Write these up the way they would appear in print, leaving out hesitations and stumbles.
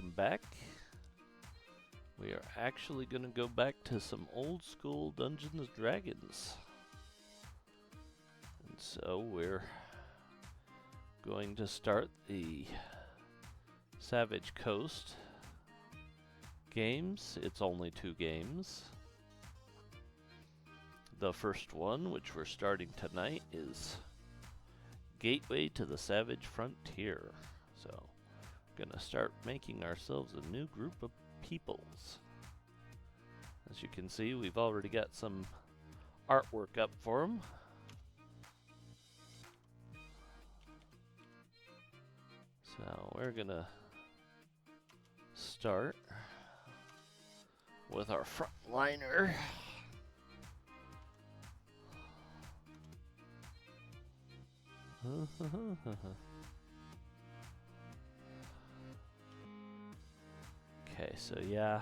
welcome back. We are actually going to go back to some old school Dungeons and Dragons. And so we're going to start the Savage Coast games. It's only 2 games. The first one, which we're starting tonight, is Gateway to the Savage Frontier. So, we're gonna start making ourselves a new group of peoples. As you can see, we've already got some artwork up for them. So, we're gonna start with our frontliner. Okay, so yeah,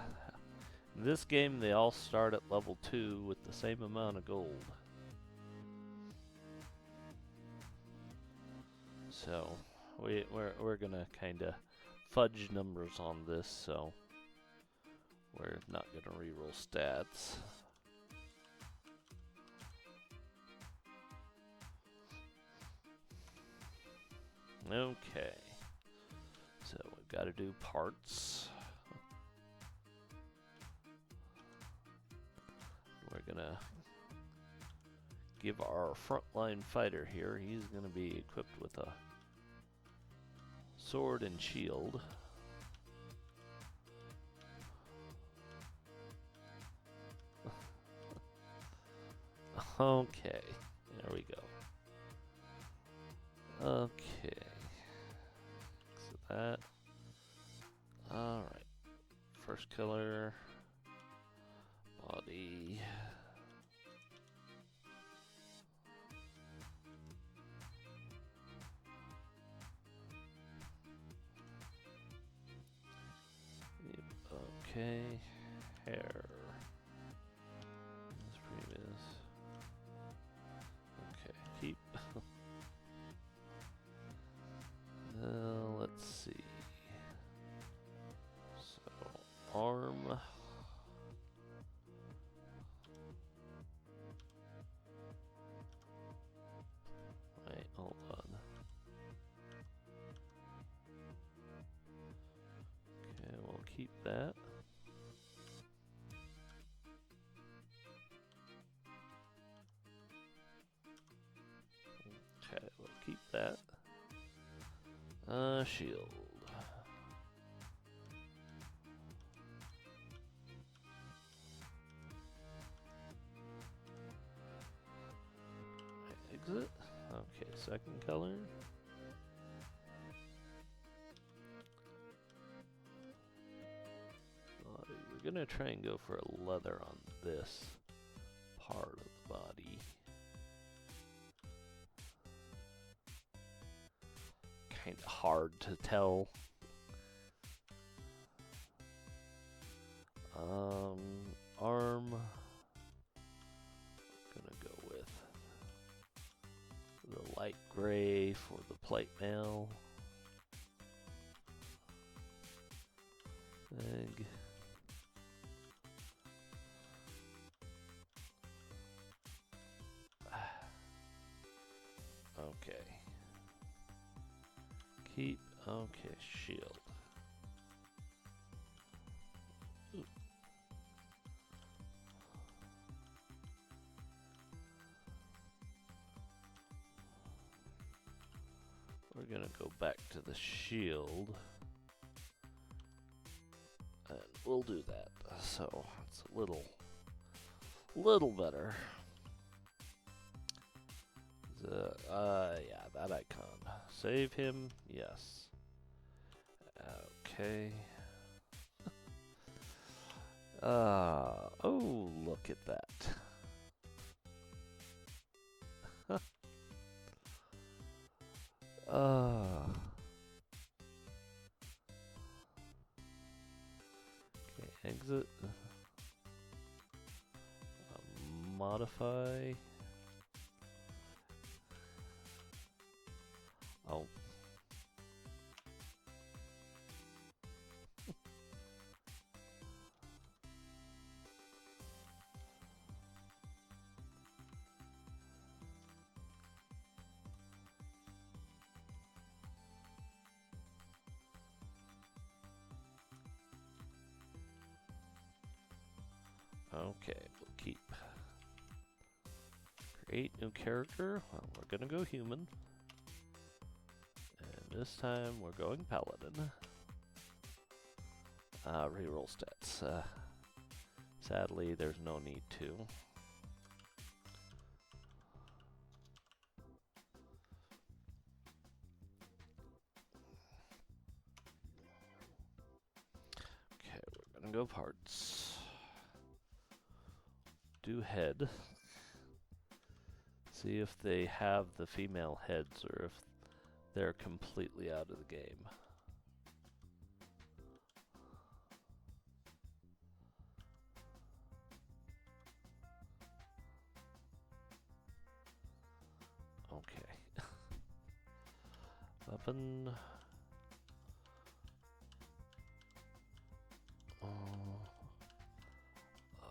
in this game they all start at level 2 with the same amount of gold. So we're gonna kind of fudge numbers on this, so we're not gonna reroll stats. Okay, so we've got to do parts. We're gonna give our frontline fighter here, he's gonna be equipped with a sword and shield. Okay, there we go. Okay. That. Alright. First color. Body. Yep. Okay. Hair. That's previous. Okay. Keep. Let's see. So, arm. Wait, hold on. Okay, we'll keep that. Okay, we'll keep that. Shield. Exit. Okay, second color. Body. We're gonna try and go for a leather on this part of the body. Kind of hard to tell. Arm. Gonna go with the light gray for the plate mail. Leg. Okay. Keep. Okay, shield. Ooh. We're gonna go back to the shield. And we'll do that. So it's a little better. Yeah, that icon. Save him, yes. Okay. Oh, look at that. Okay, exit. Modify. Oh. Okay, we'll keep. Create new character. Well, we're gonna go human. And this time we're going paladin. Reroll stats. Sadly, there's no need to. Okay, we're gonna go parts. Do head. See if they have the female heads or if they're completely out of the game. Okay. Weapon.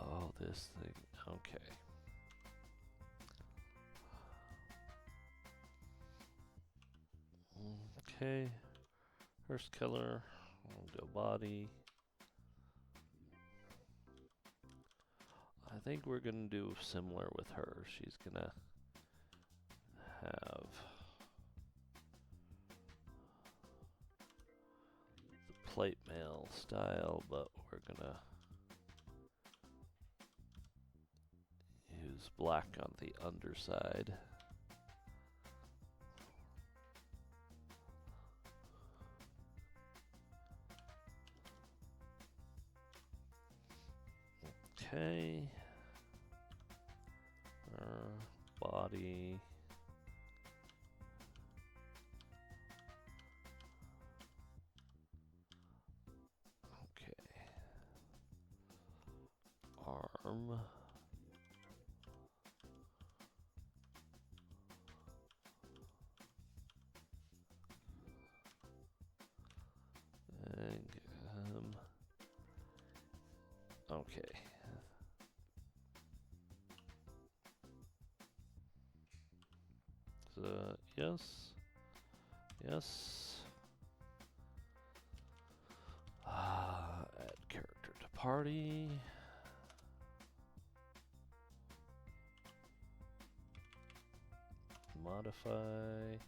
Oh, this thing. Okay. Okay. First killer. We'll go body. I think we're gonna do similar with her. She's gonna have the plate mail style, but we're gonna use black on the underside. Okay. Body. Okay. Arm. And, okay. Yes. Yes. Add character to party. Modify.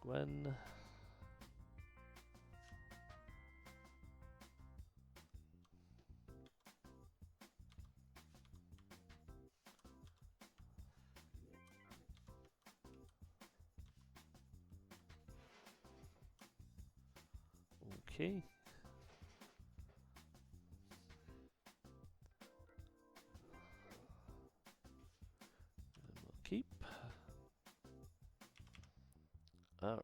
Gwen. Okay. And we'll keep. Alright.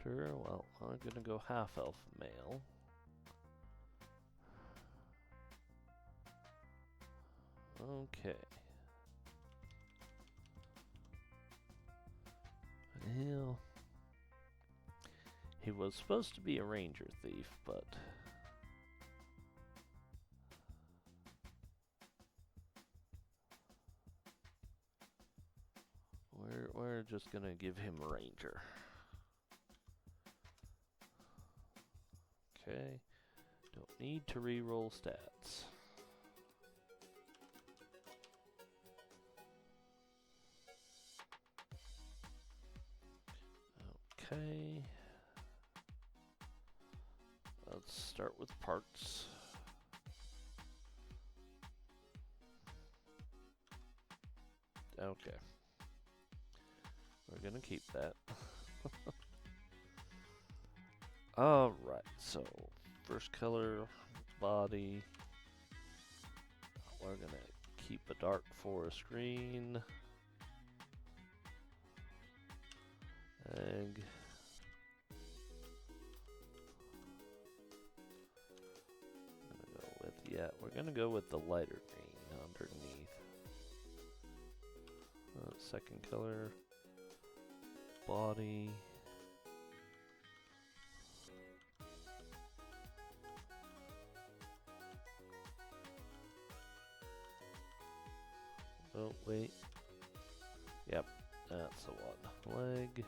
Well, I'm gonna go half elf male. Okay. Well, he was supposed to be a ranger thief, but we're just gonna give him a ranger. Okay. Don't need to re-roll stats. Okay. Let's start with parts. Okay. We're gonna keep that. Alright, so first color, body. We're gonna keep a dark forest green. Egg. We're gonna go with the lighter green underneath. Second color, body. Oh, wait. Yep, that's the one. Leg.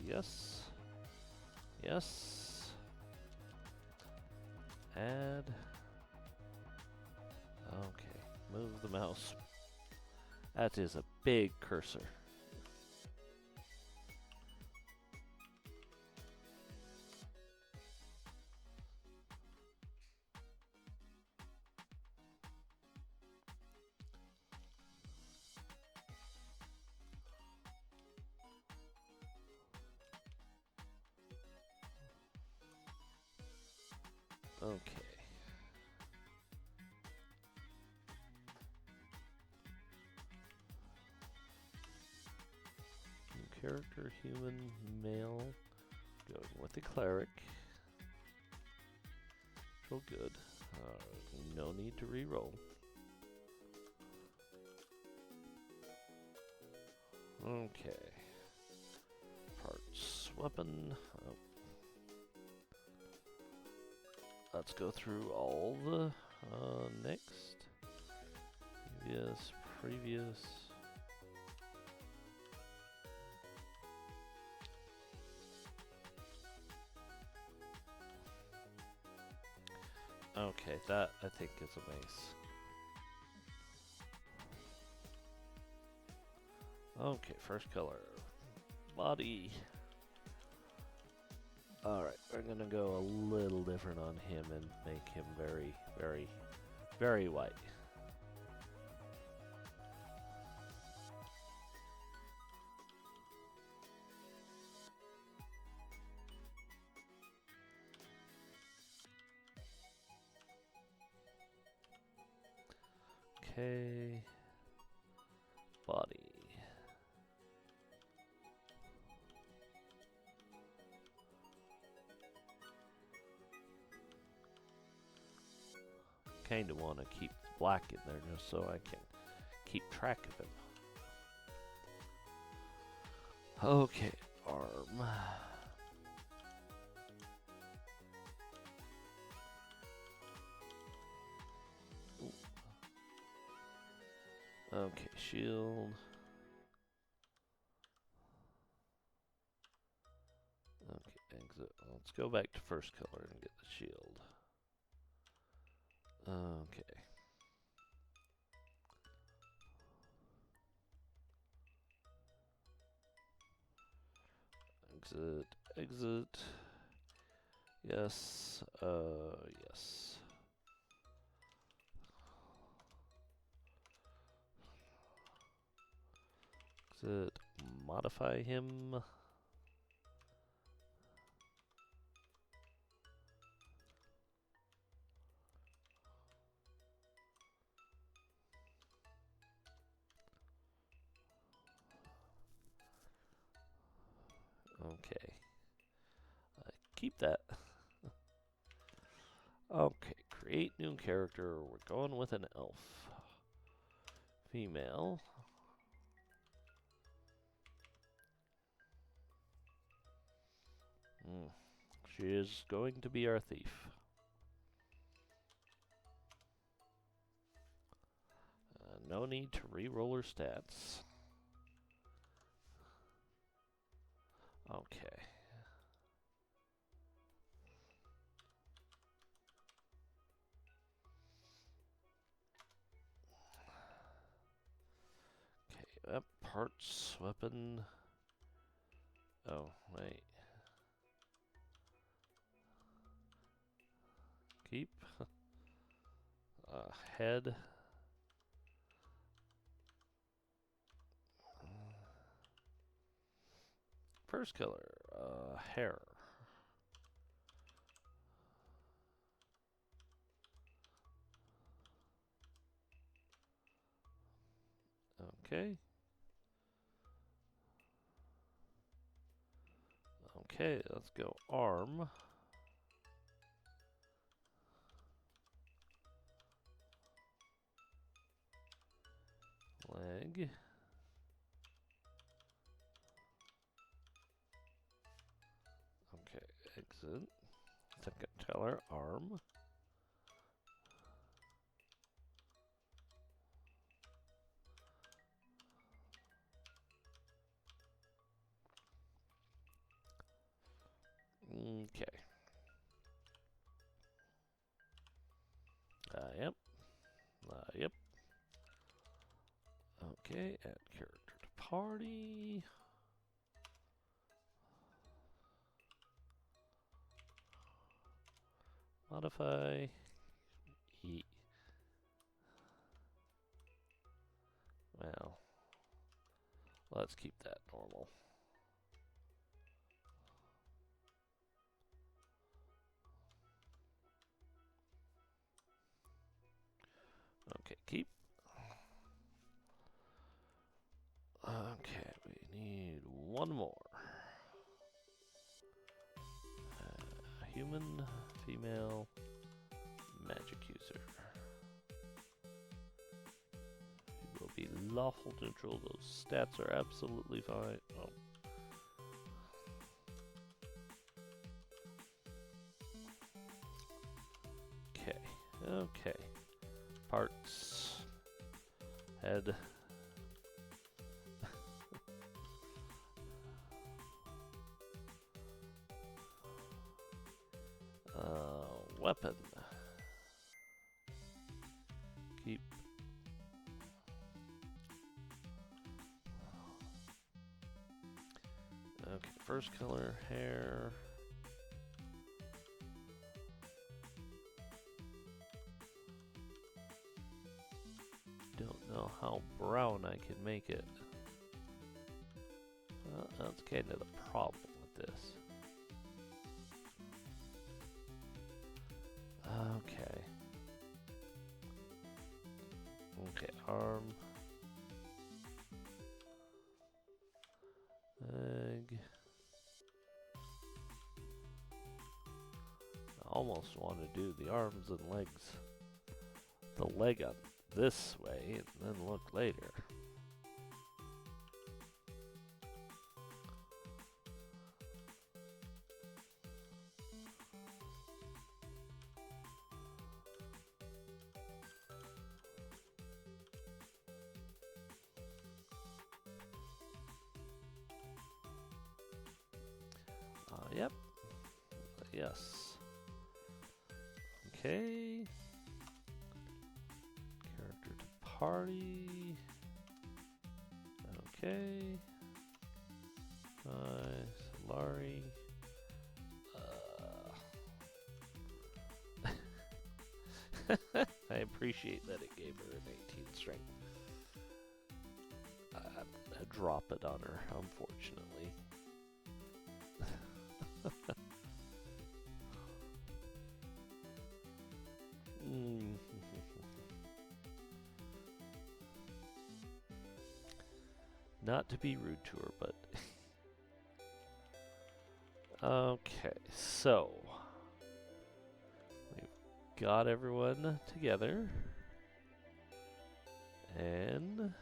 Yes. Yes. Add. Okay. Move the mouse. That is a big cursor. Okay. New character, human, male. Going with the cleric. Feel good. No need to re-roll. Okay. Parts, weapon. Oh. Let's go through all the next. Previous. Okay, that I think is a mace. Okay, first color. Body. Alright, we're gonna go a little different on him and make him very, very, very white. Okay. Body. Kind of want to keep black in there just so I can keep track of him. Okay, arm. Ooh. Okay, shield. Okay, exit. Let's go back to first color and get the shield. Okay. Exit, exit. Yes, yes. Exit, modify him. Okay. Keep that. Okay, create new character. We're going with an elf. Female. She is going to be our thief. No need to re-roll her stats. Okay. Okay, parts, weapon. Oh, wait. Keep. Head. First color, hair. Okay. Okay, let's go arm. Leg. Okay, exit. Second color, arm. Okay, add character to party. Modify. Well, let's keep that normal. Okay, keep. Okay, we need one more. Human, female, magic user. It will be lawful neutral. Those stats are absolutely fine. Oh. Okay, okay. Parts. Head. Weapon. Keep. Okay, first color, hair. Don't know how brown I can make it. That's kind of the problem with this. Okay. Okay, arm. Leg. I almost want to do the arms and legs. The leg up this way and then look later. Yep. Yes. Okay. Character to party. Okay. Solari. I appreciate that it gave her an 18 strength. I drop it on her, unfortunately. Not to be rude to her, but okay, so we've got everyone together, and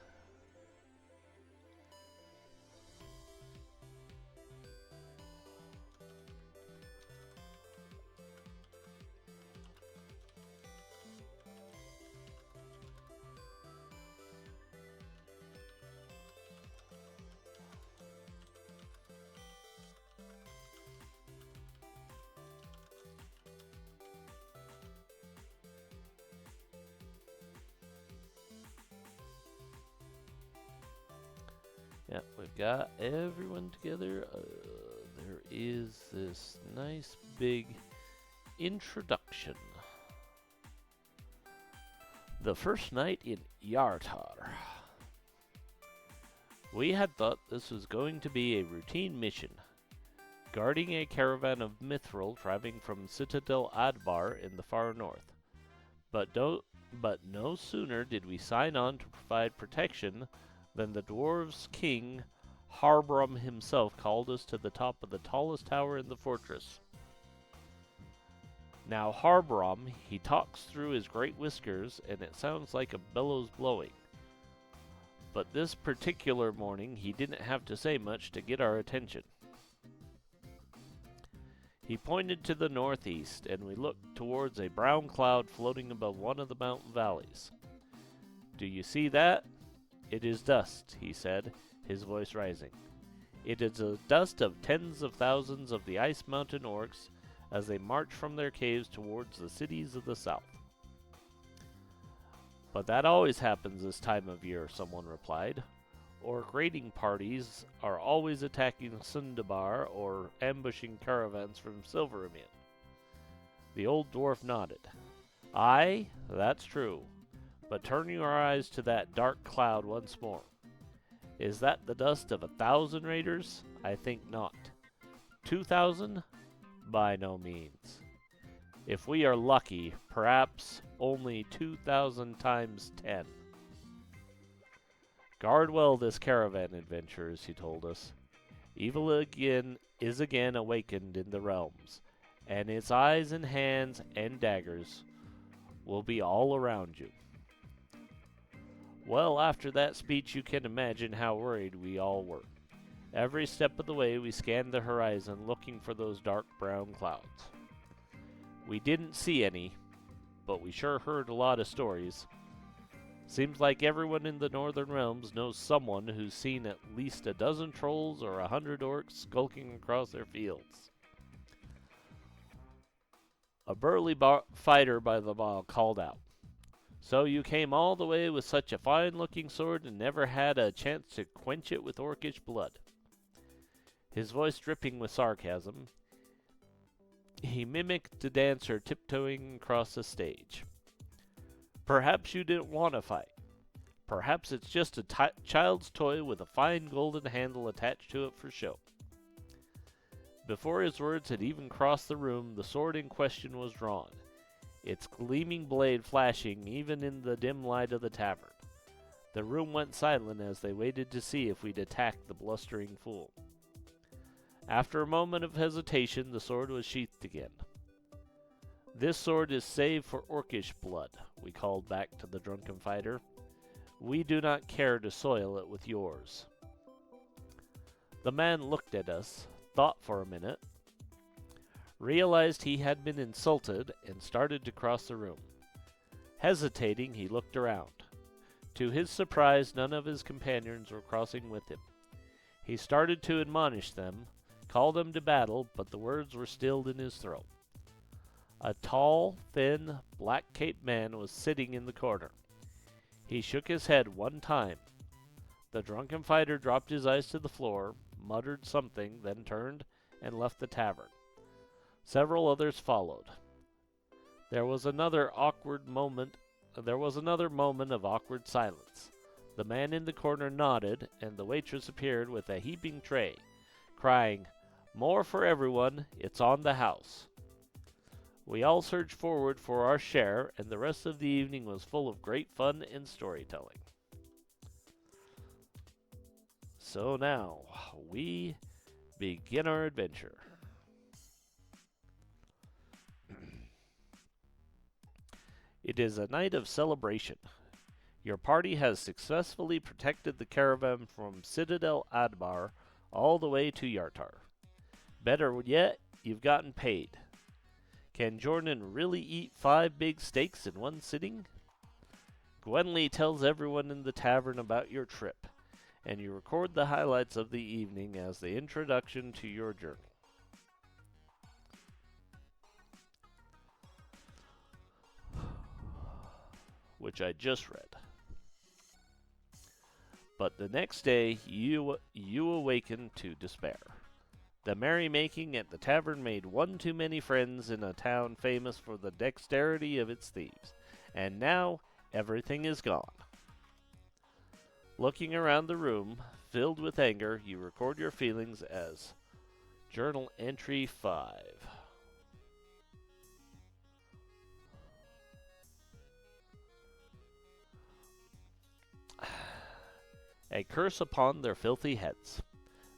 yeah, we've got everyone together. There is this nice big introduction. The first night in Yartar. We had thought this was going to be a routine mission, guarding a caravan of mithril traveling from Citadel Adbar in the far north. But no sooner did we sign on to provide protection than the dwarves' king, Harbrum himself, called us to the top of the tallest tower in the fortress. Now Harbrum, he talks through his great whiskers, and it sounds like a bellows blowing. But this particular morning, he didn't have to say much to get our attention. He pointed to the northeast, and we looked towards a brown cloud floating above one of the mountain valleys. "Do you see that? It is dust," he said, his voice rising. "It is the dust of tens of thousands of the Ice Mountain orcs as they march from their caves towards the cities of the south." But that always happens this time of year, someone replied. Orc raiding parties are always attacking Sundabar or ambushing caravans from Silveramian. The old dwarf nodded. Aye, that's true. But turn your eyes to that dark cloud once more. Is that the dust of 1,000 raiders? I think not. 2,000? By no means. If we are lucky, perhaps only 2,000 times 10. Guard well this caravan, adventurers, he told us. Evil is again awakened in the realms, and its eyes and hands and daggers will be all around you. Well, after that speech, you can imagine how worried we all were. Every step of the way, we scanned the horizon looking for those dark brown clouds. We didn't see any, but we sure heard a lot of stories. Seems like everyone in the Northern Realms knows someone who's seen at least a dozen trolls or 100 orcs skulking across their fields. A burly fighter by the mall called out, So you came all the way with such a fine-looking sword and never had a chance to quench it with orcish blood. His voice dripping with sarcasm, he mimicked the dancer tiptoeing across the stage. Perhaps you didn't want to fight. Perhaps it's just a child's toy with a fine golden handle attached to it for show. Before his words had even crossed the room, the sword in question was drawn, its gleaming blade flashing even in the dim light of the tavern. The room went silent as they waited to see if we'd attack the blustering fool. After a moment of hesitation, the sword was sheathed again. This sword is saved for orcish blood, we called back to the drunken fighter. We do not care to soil it with yours. The man looked at us, thought for a minute, realized he had been insulted, and started to cross the room. Hesitating, he looked around. To his surprise, none of his companions were crossing with him. He started to admonish them, call them to battle, but the words were stilled in his throat. A tall, thin, black-caped man was sitting in the corner. He shook his head one time. The drunken fighter dropped his eyes to the floor, muttered something, then turned and left the tavern. Several others followed. There was another moment of awkward silence. The man in the corner nodded, and the waitress appeared with a heaping tray, crying, "More for everyone, it's on the house." We all surged forward for our share, and the rest of the evening was full of great fun and storytelling. So now, we begin our adventure. It is a night of celebration. Your party has successfully protected the caravan from Citadel Adbar all the way to Yartar. Better yet, you've gotten paid. Can Jordan really eat 5 big steaks in one sitting? Gwenly tells everyone in the tavern about your trip, and you record the highlights of the evening as the introduction to your journey. Which I just read. But the next day, you awaken to despair. The merrymaking at the tavern made one too many friends in a town famous for the dexterity of its thieves, and now everything is gone. Looking around the room, filled with anger, you record your feelings as Journal Entry 5. A curse upon their filthy heads.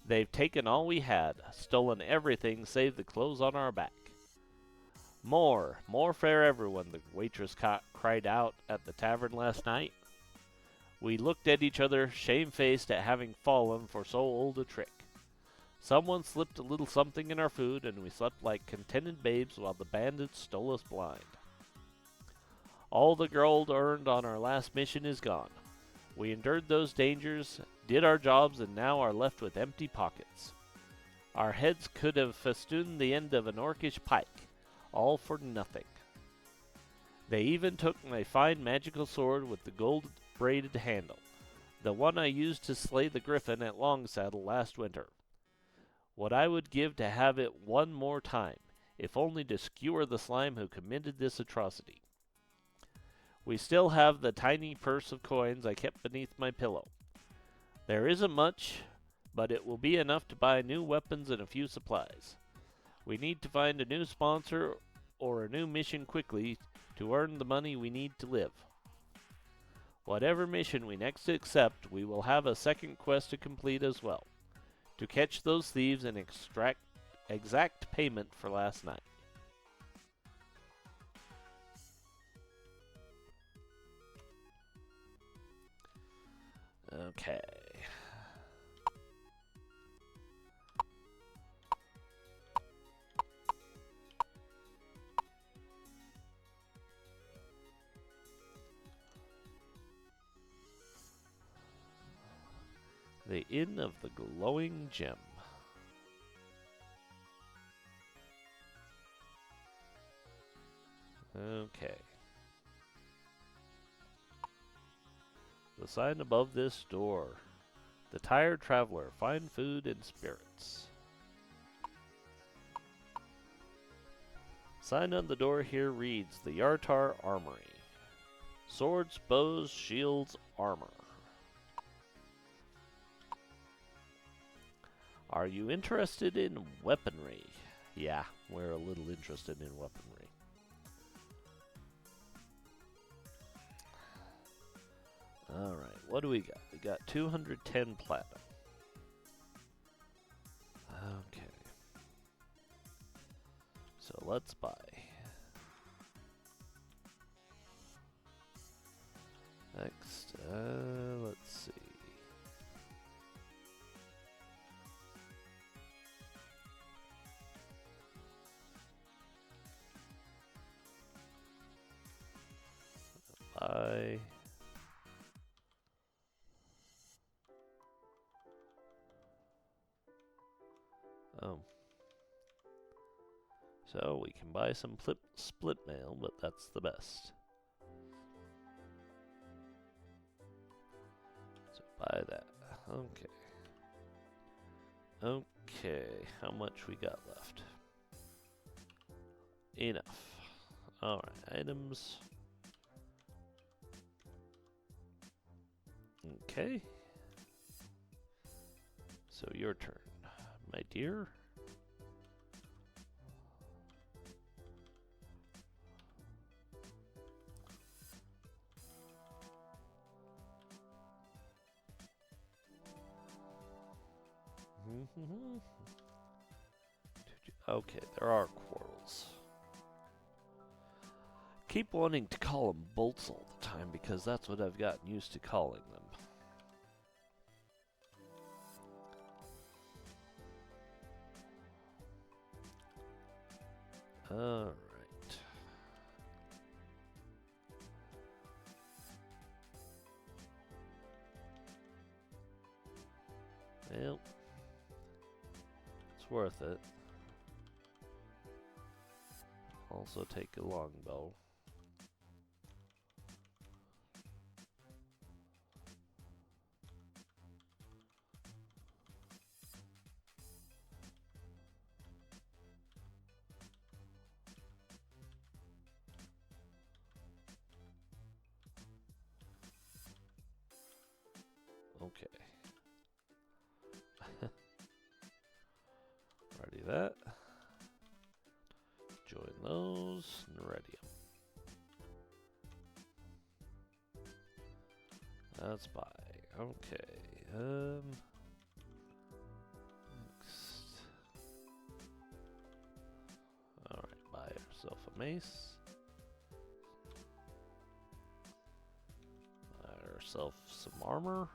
They've taken all we had, stolen everything save the clothes on our back. More for everyone, the waitress cried out at the tavern last night. We looked at each other, shamefaced at having fallen for so old a trick. Someone slipped a little something in our food, and we slept like contented babes while the bandits stole us blind. All the gold earned on our last mission is gone. We endured those dangers, did our jobs, and now are left with empty pockets. Our heads could have festooned the end of an orcish pike, all for nothing. They even took my fine magical sword with the gold-braided handle, the one I used to slay the griffin at Longsaddle last winter. What I would give to have it one more time, if only to skewer the slime who committed this atrocity. We still have the tiny purse of coins I kept beneath my pillow. There isn't much, but it will be enough to buy new weapons and a few supplies. We need to find a new sponsor or a new mission quickly to earn the money we need to live. Whatever mission we next accept, we will have a second quest to complete as well, to catch those thieves and extract exact payment for last night. Okay. The Inn of the Glowing Gem. Okay. The sign above this door. The Tired Traveler, fine food and spirits. Sign on the door here reads, the Yartar Armory. Swords, bows, shields, armor. Are you interested in weaponry? Yeah, we're a little interested in weaponry. Alright, what do we got? We got 210 platinum. Okay. So let's buy. Next, let's see. Buy. Oh. So we can buy some split mail, but that's the best. So buy that. Okay. Okay, how much we got left? Enough. Alright, items. Okay. So your turn, my dear. Okay, there are quarrels. Keep wanting to call them bolts all the time because that's what I've gotten used to calling them. Alright. Well, it's worth it. Also take a longbow. Okay. Ready that. Join those and ready them. That's buy. Okay. Next. Alright, buy yourself a mace. Buy yourself some armor.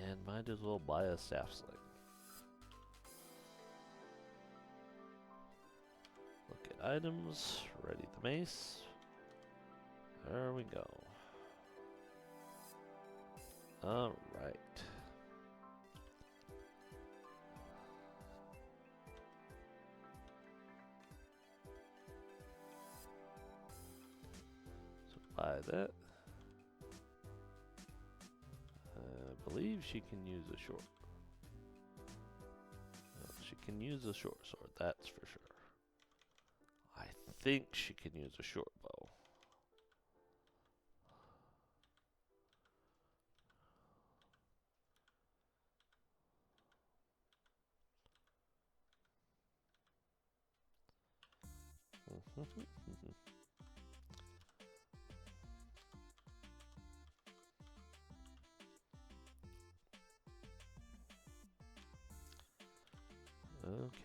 And might as well buy a staff sling. Look at items, ready the mace. There we go. Alright. buy that. I believe she can use a short. Well, she can use a short sword, that's for sure. I think she can use a short bow.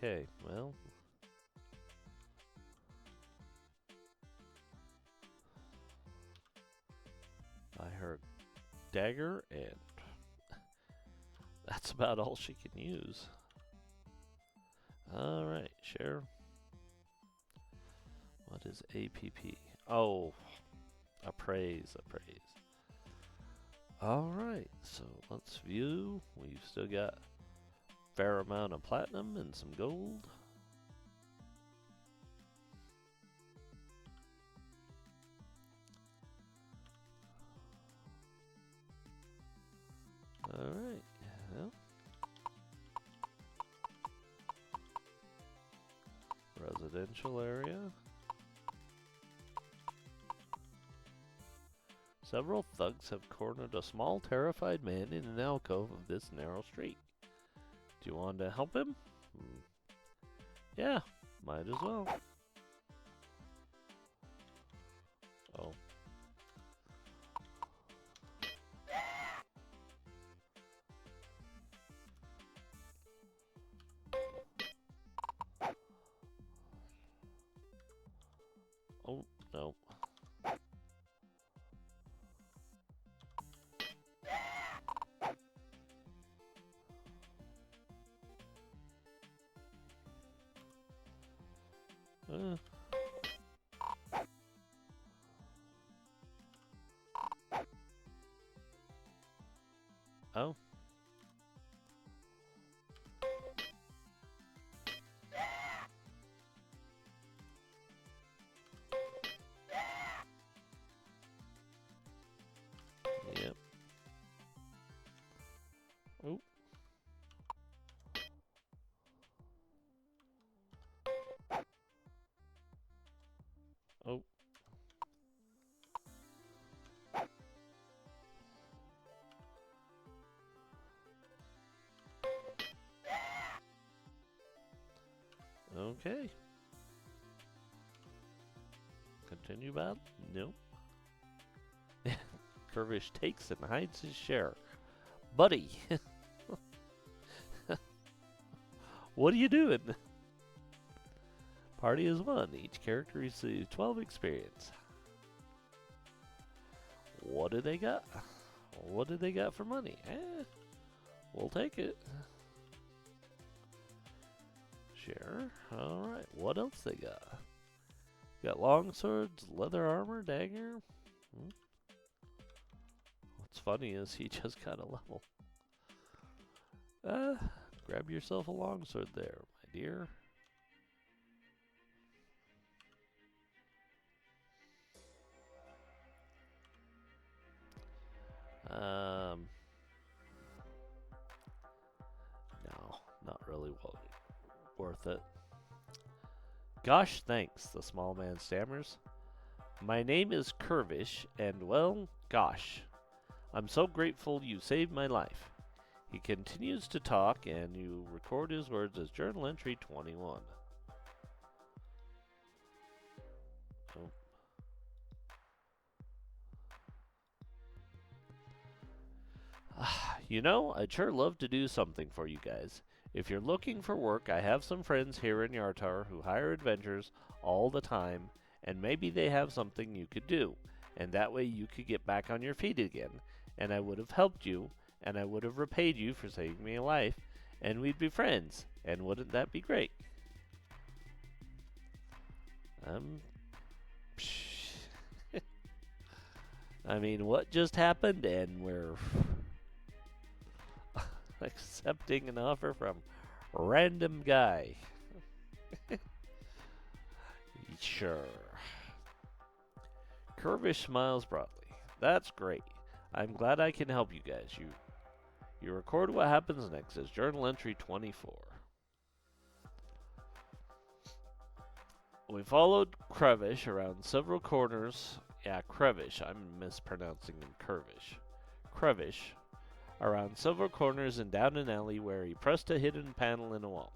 Okay, well. Buy her dagger, and that's about all she can use. Alright, share. What is APP? Oh, appraise. Alright, so let's view. We've still got a fair amount of platinum and some gold. Alright, well. Residential area. Several thugs have cornered a small, terrified man in an alcove of this narrow street. Do you want to help him? Yeah, might as well. Oh. Oh, no. Oh. Yep. Oh. Oh. Okay. Continue battle? No. Curvish takes and hides his share. Buddy! What are you doing? Party is won. Each character receives 12 experience. What do they got? What do they got for money? We'll take it. Sure. Alright, what else they got? Got long swords, leather armor, dagger. What's funny is he just got a level. Grab yourself a longsword there, my dear. No, not really worth it. Gosh, thanks, the small man stammers. My name is Curvish, and well, gosh, I'm so grateful you saved my life. He continues to talk, and you record his words as journal entry 21. Oh. You know, I'd sure love to do something for you guys. If you're looking for work, I have some friends here in Yartar who hire adventurers all the time, and maybe they have something you could do, and that way you could get back on your feet again, and I would have helped you, and I would have repaid you for saving me a life, and we'd be friends, and wouldn't that be great? I mean, what just happened? And we're accepting an offer from a random guy. Sure. Curvish smiles broadly. That's great. I'm glad I can help you guys. You record what happens next as journal entry 24. We followed Crevish around several corners. Yeah, Crevish. I'm mispronouncing him Curvish. Crevish. Around several corners and down an alley where he pressed a hidden panel in a wall.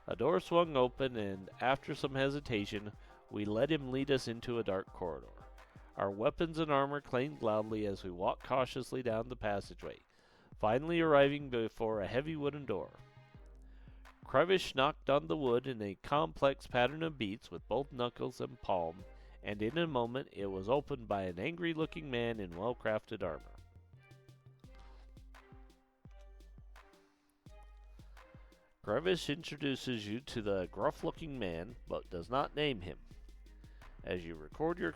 A door swung open, and after some hesitation, we let him lead us into a dark corridor. Our weapons and armor clanged loudly as we walked cautiously down the passageway, finally arriving before a heavy wooden door. Crevish knocked on the wood in a complex pattern of beats with both knuckles and palm, and in a moment it was opened by an angry-looking man in well-crafted armor. Crevish introduces you to the gruff-looking man, but does not name him. As you record your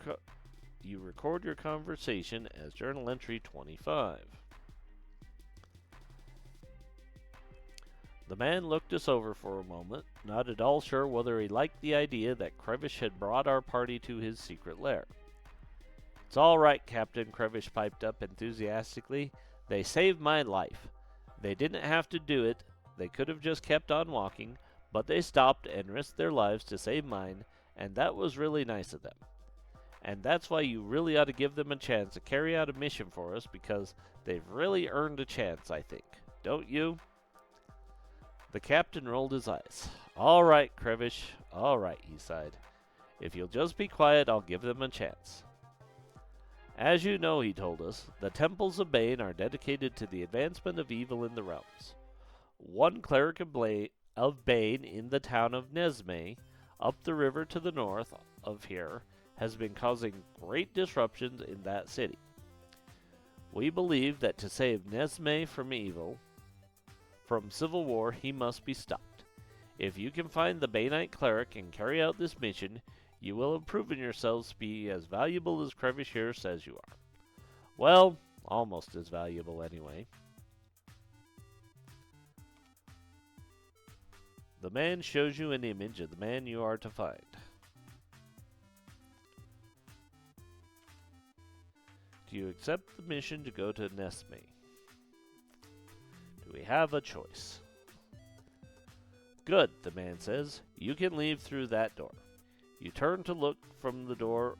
conversation as journal entry 25. The man looked us over for a moment, not at all sure whether he liked the idea that Crevish had brought our party to his secret lair. "It's all right, Captain," Crevish piped up enthusiastically. "They saved my life. They didn't have to do it. They could have just kept on walking, but they stopped and risked their lives to save mine, and that was really nice of them. And that's why you really ought to give them a chance to carry out a mission for us, because they've really earned a chance, I think. Don't you?" The captain rolled his eyes. "All right, Crevish, all right," he sighed. "If you'll just be quiet, I'll give them a chance. As you know," he told us, "the temples of Bane are dedicated to the advancement of evil in the realms. One cleric of Bane in the town of Nesme, up the river to the north of here, has been causing great disruptions in that city. We believe that to save Nesme from civil war, he must be stopped. If you can find the Baneite cleric and carry out this mission, you will have proven yourselves to be as valuable as Crevish here says you are. Well, almost as valuable anyway." The man shows you an image of the man you are to find. Do you accept the mission to go to Nesme? Do we have a choice? Good, the man says. You can leave through that door. You turn to look for the door,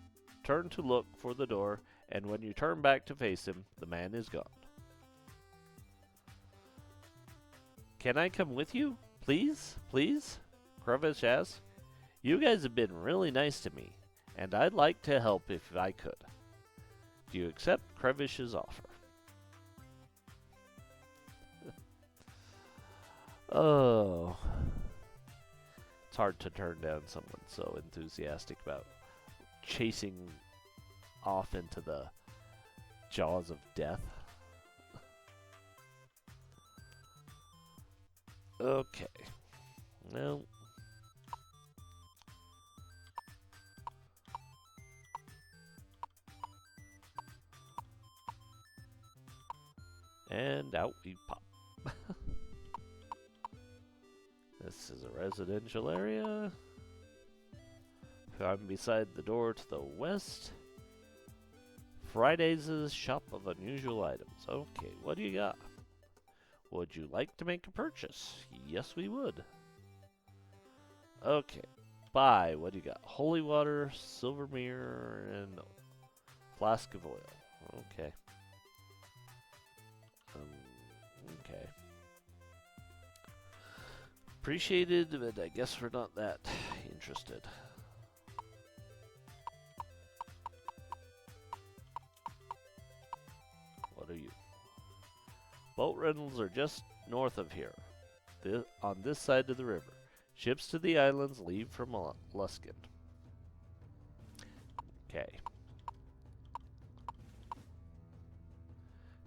and when you turn back to face him, the man is gone. Can I come with you? Please? Please? Crevish asks. You guys have been really nice to me, and I'd like to help if I could. Do you accept Crevish's offer? Oh. It's hard to turn down someone so enthusiastic about chasing off into the jaws of death. Okay. Well. And out we pop. This is a residential area. I'm beside the door to the west. Friday's is shop of unusual items. Okay, what do you got? Would you like to make a purchase? Yes, we would. Okay, buy. What do you got? Holy water, silver mirror, and flask of oil. Okay. Okay. Appreciated, but I guess we're not that interested. What are you? Boat rentals are just north of here, on this side of the river. Ships to the islands leave from Luskin. Okay.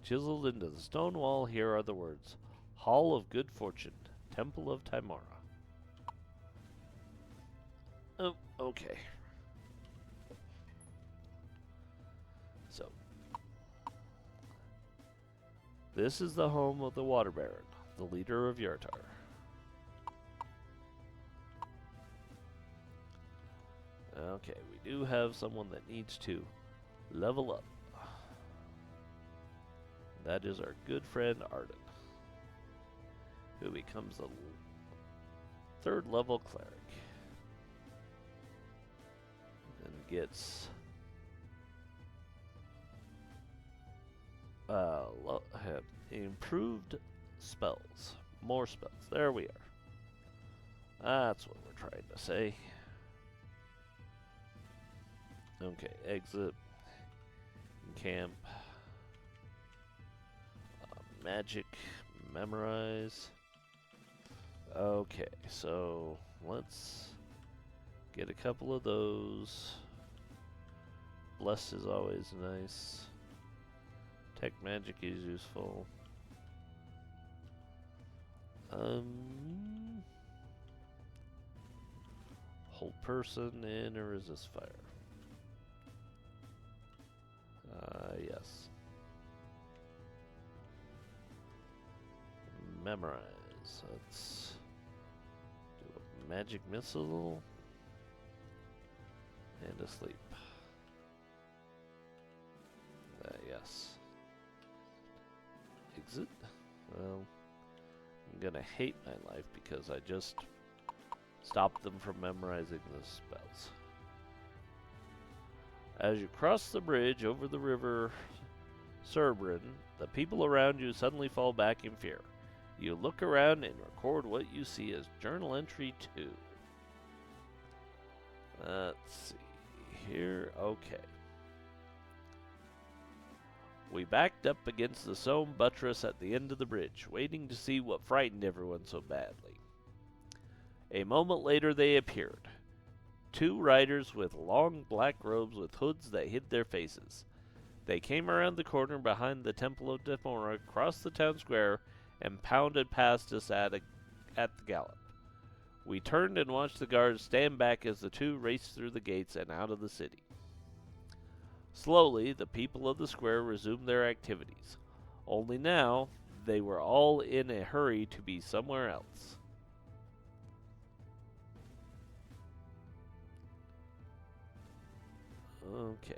Chiseled into the stone wall, here are the words: Hall of Good Fortune, Temple of Timora. Oh, okay. So, this is the home of the Water Baron, the leader of Yartar. Okay, we do have someone that needs to Level up. That is our good friend Arden, who becomes a 3rd level cleric and gets improved spells. More spells. There we are. That's what we're trying to say. Okay, exit. Camp. Magic. Memorize. Okay, so let's get a couple of those. Bless is always nice. Tech magic is useful. Hold person and resist fire. Yes. Memorize. Let's do a magic missile and asleep. Yes. Exit. Well, I'm gonna hate my life because I just stopped them from memorizing the spells. As you cross the bridge over the river Cerbrin, the people around you suddenly fall back in fear. You look around and record what you see as Journal Entry 2. Let's see here. Okay. We backed up against the stone buttress at the end of the bridge, waiting to see what frightened everyone so badly. A moment later they appeared. 2 riders with long black robes with hoods that hid their faces. They came around the corner behind the Temple of Demora, crossed the town square, and pounded past us at the gallop. We turned and watched the guards stand back as the 2 raced through the gates and out of the city. Slowly, the people of the square resumed their activities. Only now, they were all in a hurry to be somewhere else. Okay.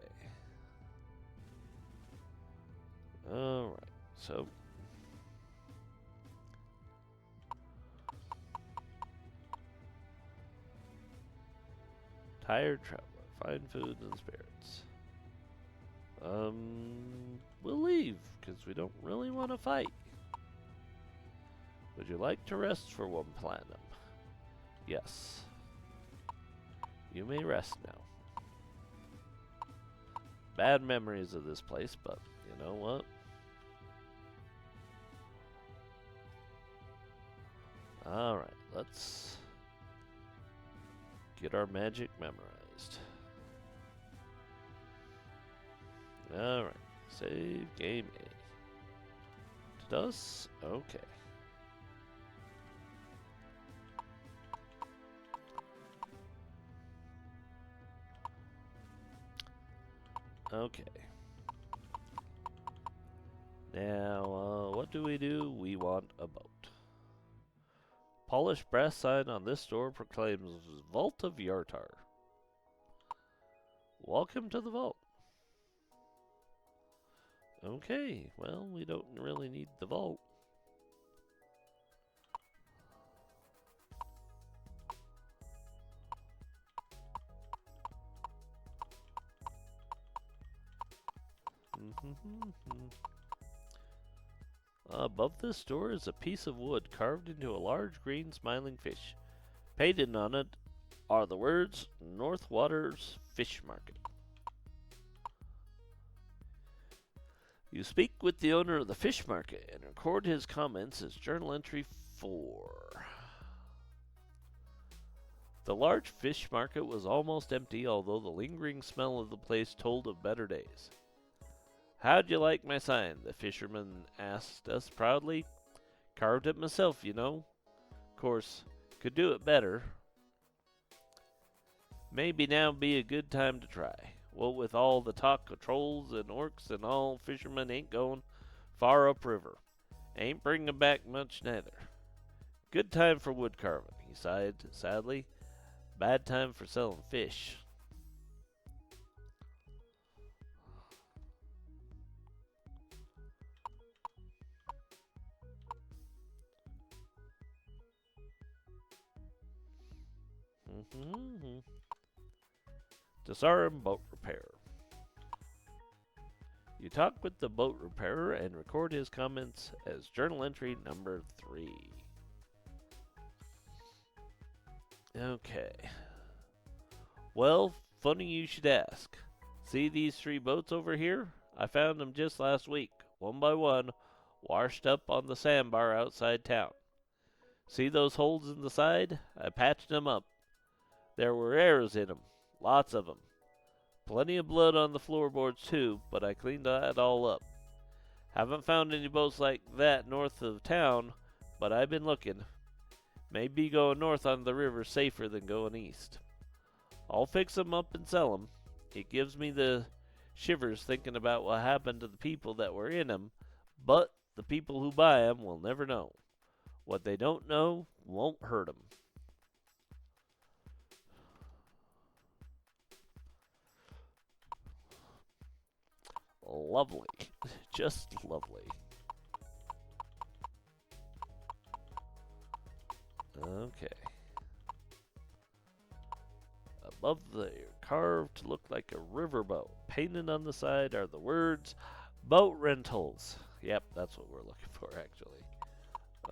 Alright, so tired traveler, find food and spirits. We'll leave, because we don't really want to fight. Would you like to rest for 1 platinum? Yes. You may rest now. Bad memories of this place, but you know what? Alright, let's get our magic memorized. Alright, save game A. To us? Okay. Okay. Now, what do? We want a boat. Polished brass sign on this door proclaims Vault of Yartar. Welcome to the vault. Okay, well, we don't really need the vault. Above this door is a piece of wood carved into a large green smiling fish. Painted on it are the words North Waters Fish Market. You speak with the owner of the fish market and record his comments as journal entry 4. The large fish market was almost empty, although the lingering smell of the place told of better days. How'd you like my sign? The fisherman asked us proudly. Carved it myself, you know. Course, could do it better. Maybe now be a good time to try. What with all the talk of trolls and orcs and all, fishermen ain't going far upriver. Ain't bringing back much neither. Good time for wood carving, he sighed sadly. Bad time for selling fish. Disarm boat repair. You talk with the boat repairer and record his comments as journal entry number 3. Okay. Well, funny you should ask. See these 3 boats over here? I found them just last week, one by one, washed up on the sandbar outside town. See those holes in the side? I patched them up. There were arrows in them, lots of them. Plenty of blood on the floorboards too, but I cleaned that all up. Haven't found any boats like that north of town, but I've been looking. Maybe going north on the river's safer than going east. I'll fix them up and sell them. It gives me the shivers thinking about what happened to the people that were in them, but the people who buy them will never know. What they don't know won't hurt them. Lovely. Just lovely. Okay. Above the carved to look like a riverboat. Painted on the side are the words boat rentals. Yep, that's what we're looking for actually.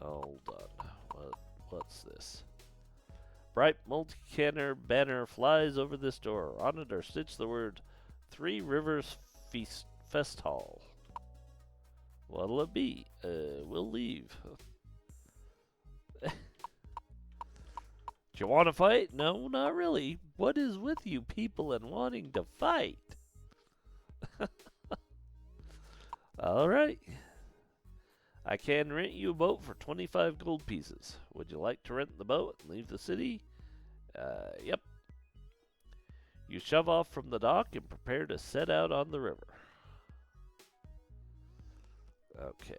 Hold on. What's this? Bright multi-canner banner flies over this door. On it are stitched the word 3 Rivers Fest Hall. What'll it be? We'll leave. Do you want to fight? No, not really. What is with you people and wanting to fight? Alright. I can rent you a boat for 25 gold pieces. Would you like to rent the boat and leave the city? Yep. You shove off from the dock and prepare to set out on the river. Okay.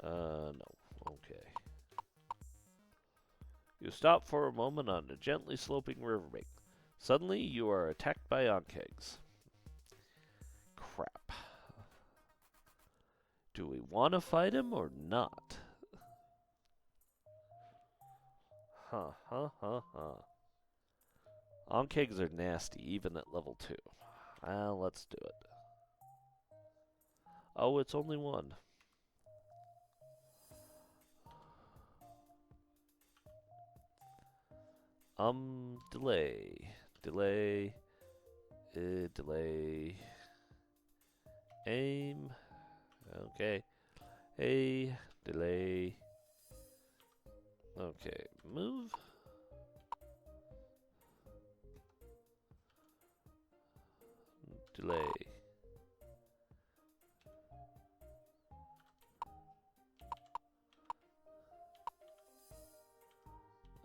No. Okay. You stop for a moment on a gently sloping riverbank. Suddenly, you are attacked by onkegs. Crap. Do we want to fight him or not? Onkegs are nasty, even at level 2. Well, let's do it. Oh, it's only 1. Delay. Delay. Delay. Aim. Okay. Delay. Okay, move. Delay.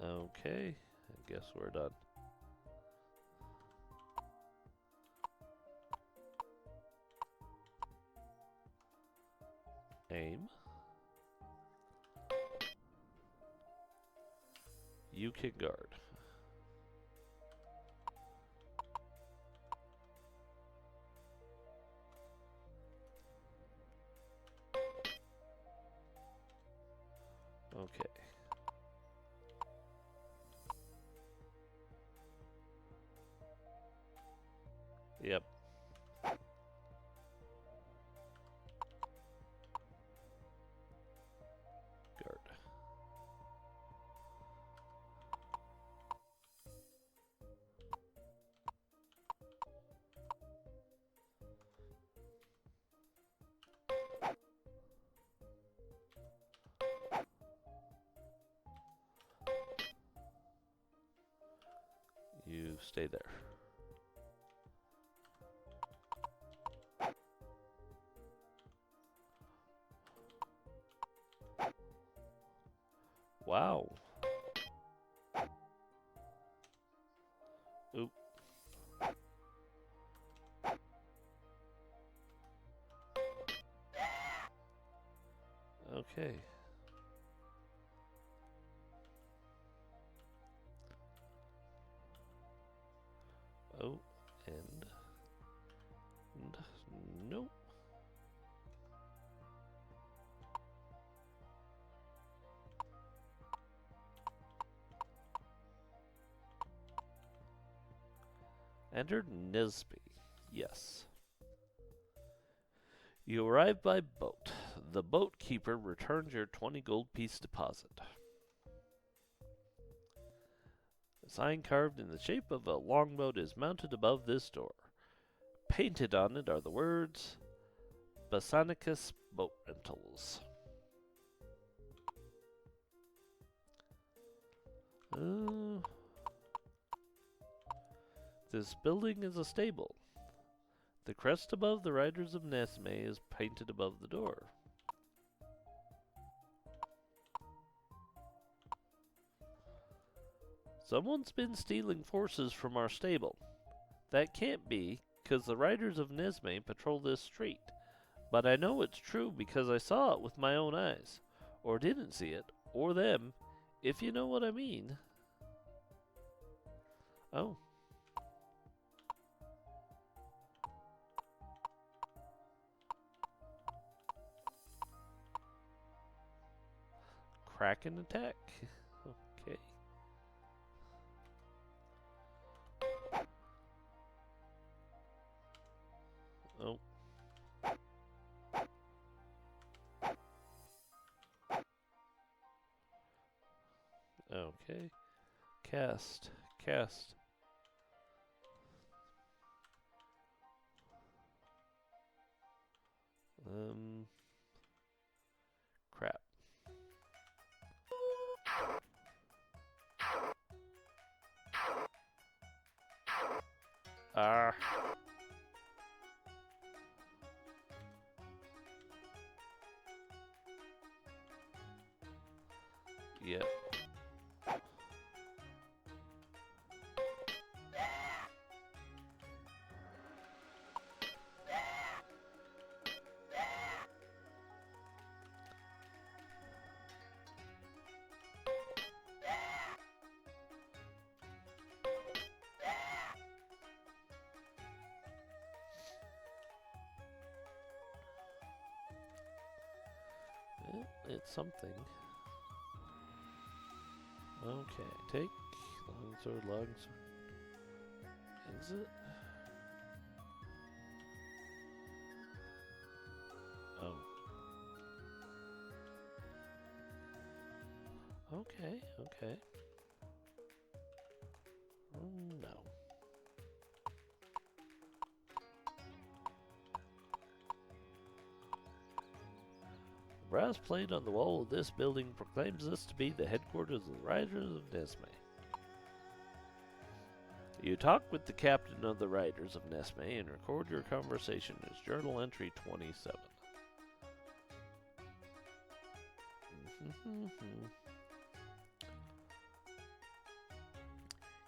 Okay, I guess we're done. Aim. You can guard. Okay. Yep. Guard. You stay there. Wow. Oop. Okay. Oh, and nope. Enter Nesby. Yes. You arrive by boat. The boat keeper returns your 20 gold piece deposit. A sign carved in the shape of a longboat is mounted above this door. Painted on it are the words, Basanicus Boat Rentals. This building is a stable. The crest above the Riders of Nesme is painted above the door. Someone's been stealing horses from our stable. That can't be, because the Riders of Nesme patrol this street. But I know it's true because I saw it with my own eyes. Or didn't see it, or them, if you know what I mean. Oh. Kraken attack. Okay. Oh. Okay. Cast. Crap. Ah. Yep. It's something. Okay, take longsword. Exit. Oh. Okay. No. The brass plate on the wall of this building proclaims this to be the headquarters of the Riders of Nesme. You talk with the captain of the Riders of Nesme and record your conversation as Journal Entry 27.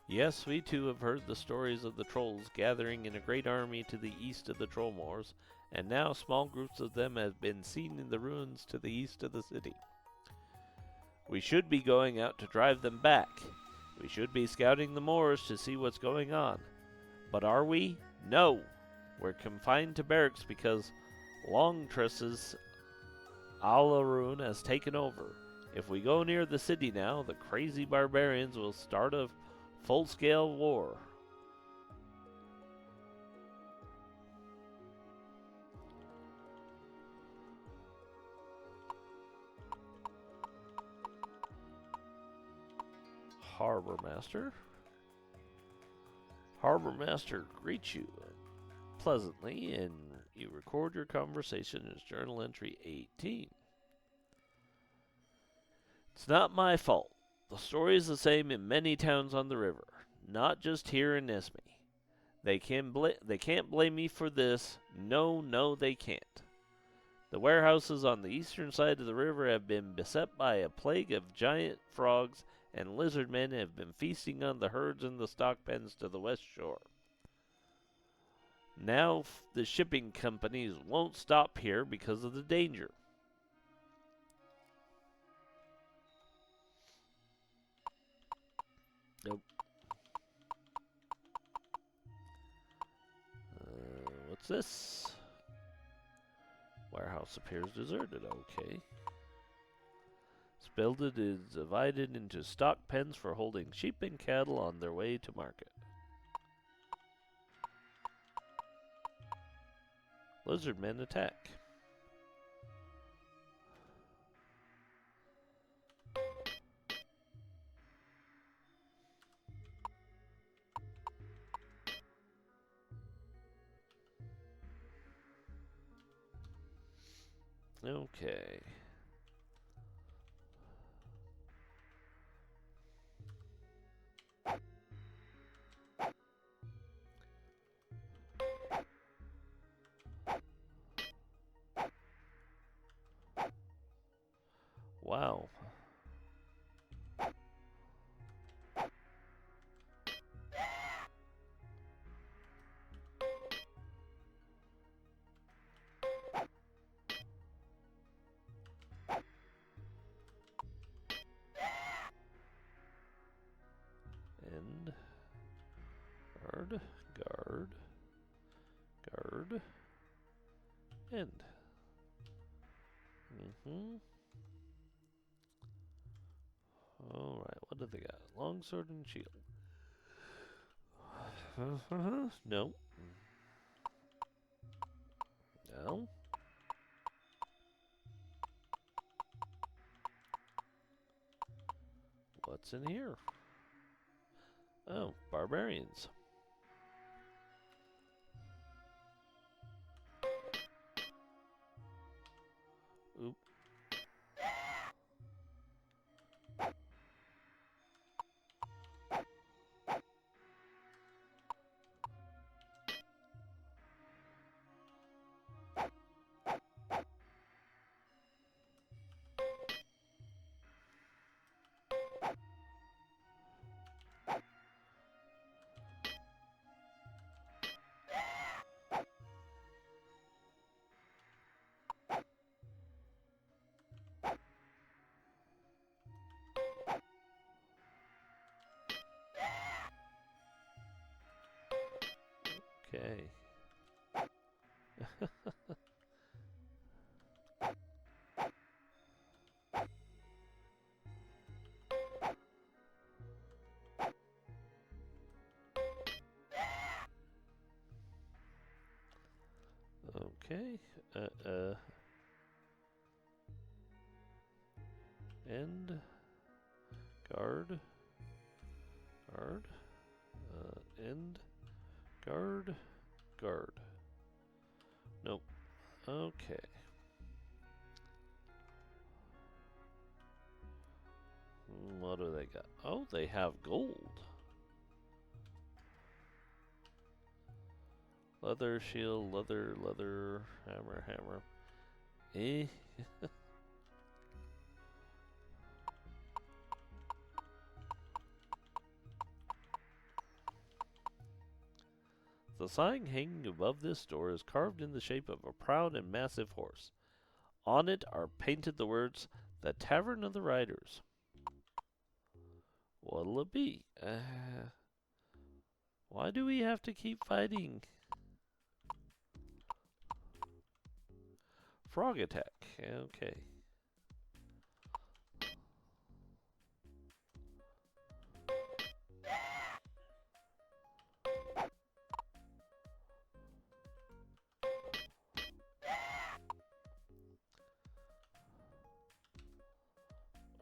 Yes, we too have heard the stories of the trolls gathering in a great army to the east of the troll moors, and now small groups of them have been seen in the ruins to the east of the city. We should be going out to drive them back. We should be scouting the moors to see what's going on. But are we? No! We're confined to barracks because Longtress's Alaroon has taken over. If we go near the city now, the crazy barbarians will start a full-scale war. Harbor Master greets you pleasantly, and you record your conversation as Journal Entry 18. It's not my fault. The story is the same in many towns on the river, not just here in Nesme. They can't blame me for this. No, they can't. The warehouses on the eastern side of the river have been beset by a plague of giant frogs, and lizard men have been feasting on the herds in the stock pens to the west shore. Now the shipping companies won't stop here because of the danger. Nope. What's this? Warehouse appears deserted. Okay. This building is divided into stock pens for holding sheep and cattle on their way to market. Lizardmen attack. Okay. Wow. End. Guard. Guard. Guard. End. Alright, what do they got? Longsword and shield. No. No. What's in here? Oh, barbarians. Oop. Okay. Okay. End. Guard. Guard. End. Guard. Guard. Nope. Okay. What do they got? Oh, they have gold. Leather, shield, leather, leather, hammer, hammer. Eh? The sign hanging above this door is carved in the shape of a proud and massive horse. On it are painted the words, "The Tavern of the Riders." What'll it be? Why do we have to keep fighting? Frog attack. Okay.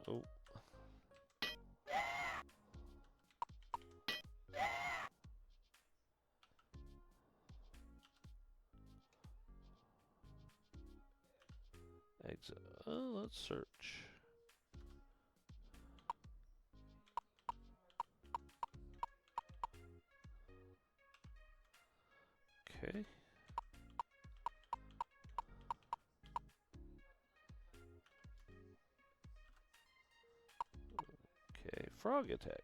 Oh. Exit. Oh, let's search. Okay. Okay, frog attack.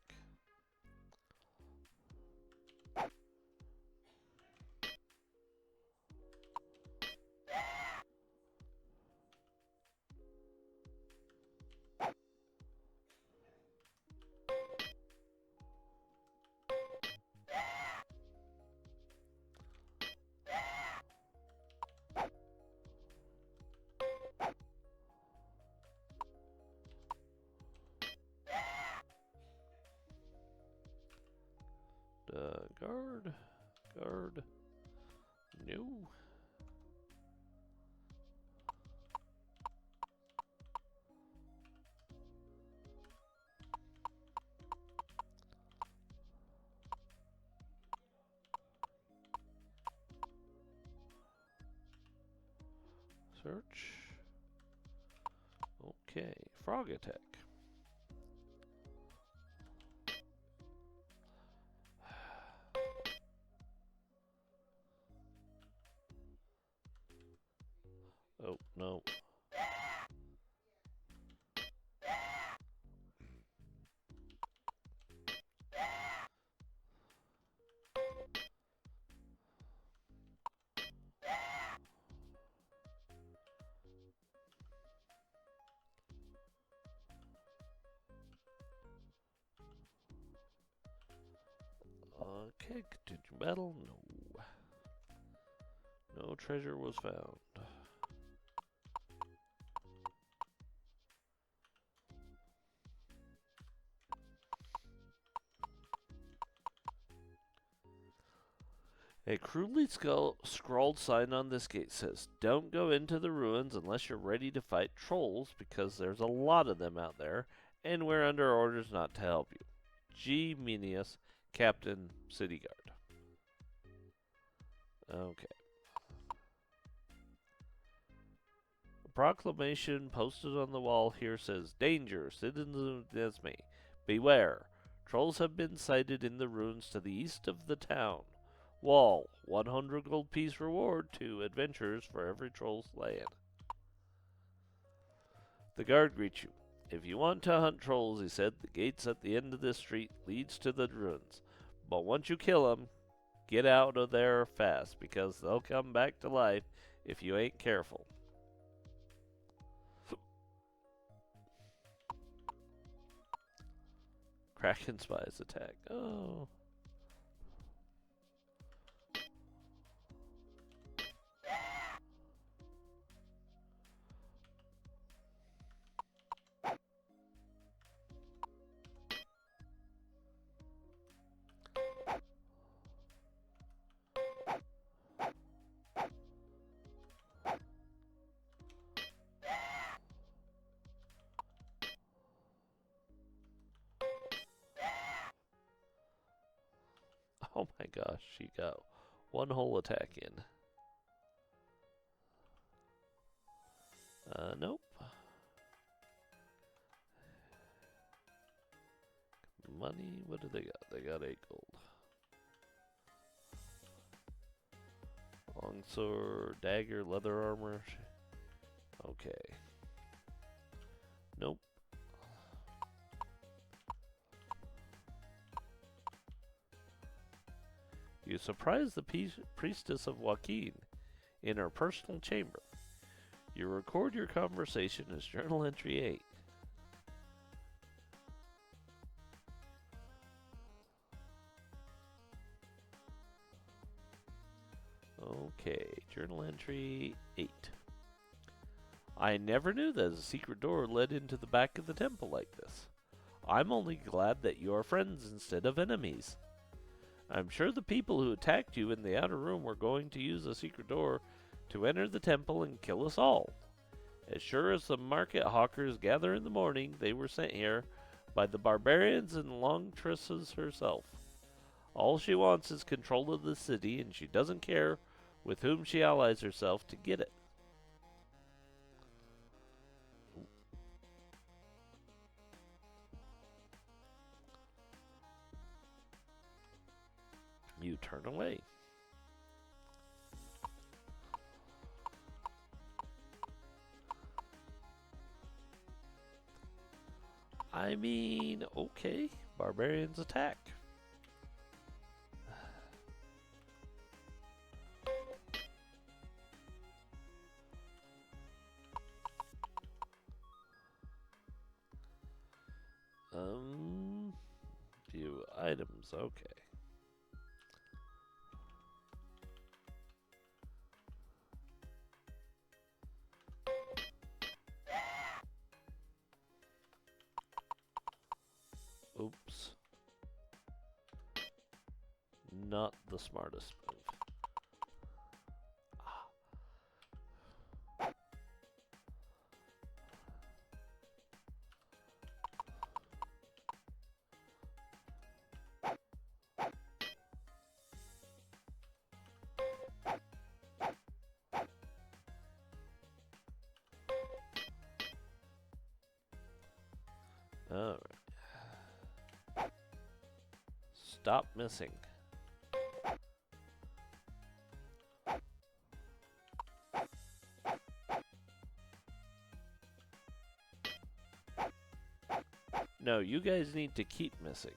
Guard. Guard. No. Search. Okay, frog attack. Oh, no. Okay, continue battle. No. No treasure was found. A crudely scrawled sign on this gate says, "Don't go into the ruins unless you're ready to fight trolls, because there's a lot of them out there, and we're under orders not to help you. G. Menius, Captain, City Guard." Okay. A proclamation posted on the wall here says, "Danger, citizens of Nesme. Beware. Trolls have been sighted in the ruins to the east of the town. Wall, 100 gold piece reward to adventurers for every troll slain." The guard greets you. "If you want to hunt trolls," he said, "the gates at the end of this street leads to the ruins. But once you kill them, get out of there fast, because they'll come back to life if you ain't careful." Kraken spies attack. Oh. Oh my gosh, she got one whole attack in. Nope. Money, what do they got? They got 8 gold. Longsword, dagger, leather armor. Okay. Nope. You surprise the priestess of Joaquin in her personal chamber. You record your conversation as journal entry 8. Okay, journal entry 8. "I never knew that a secret door led into the back of the temple like this. I'm only glad that you are friends instead of enemies. I'm sure the people who attacked you in the outer room were going to use the secret door to enter the temple and kill us all. As sure as the market hawkers gather in the morning, they were sent here by the barbarians and Longtresses herself. All she wants is control of the city, and she doesn't care with whom she allies herself to get it." You turn away. I mean, okay. Barbarians attack. View items, okay. Oops. Not the smartest move. Alright. Stop missing. No, you guys need to keep missing.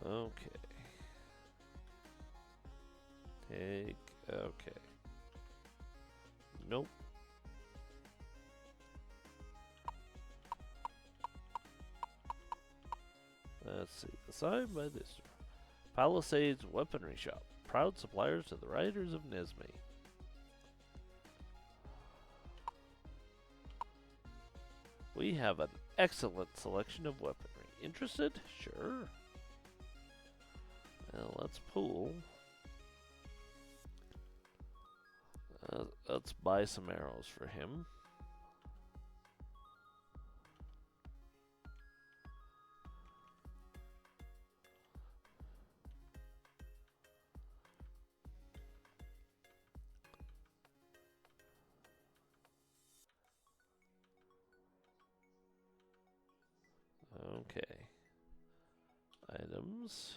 Okay. Okay. Nope. Let's see. Assigned by this Palisades Weaponry Shop. Proud suppliers to the Riders of Nesme. We have an excellent selection of weaponry. Interested? Sure. Well, let's pool. Let's buy some arrows for him. Okay. Items.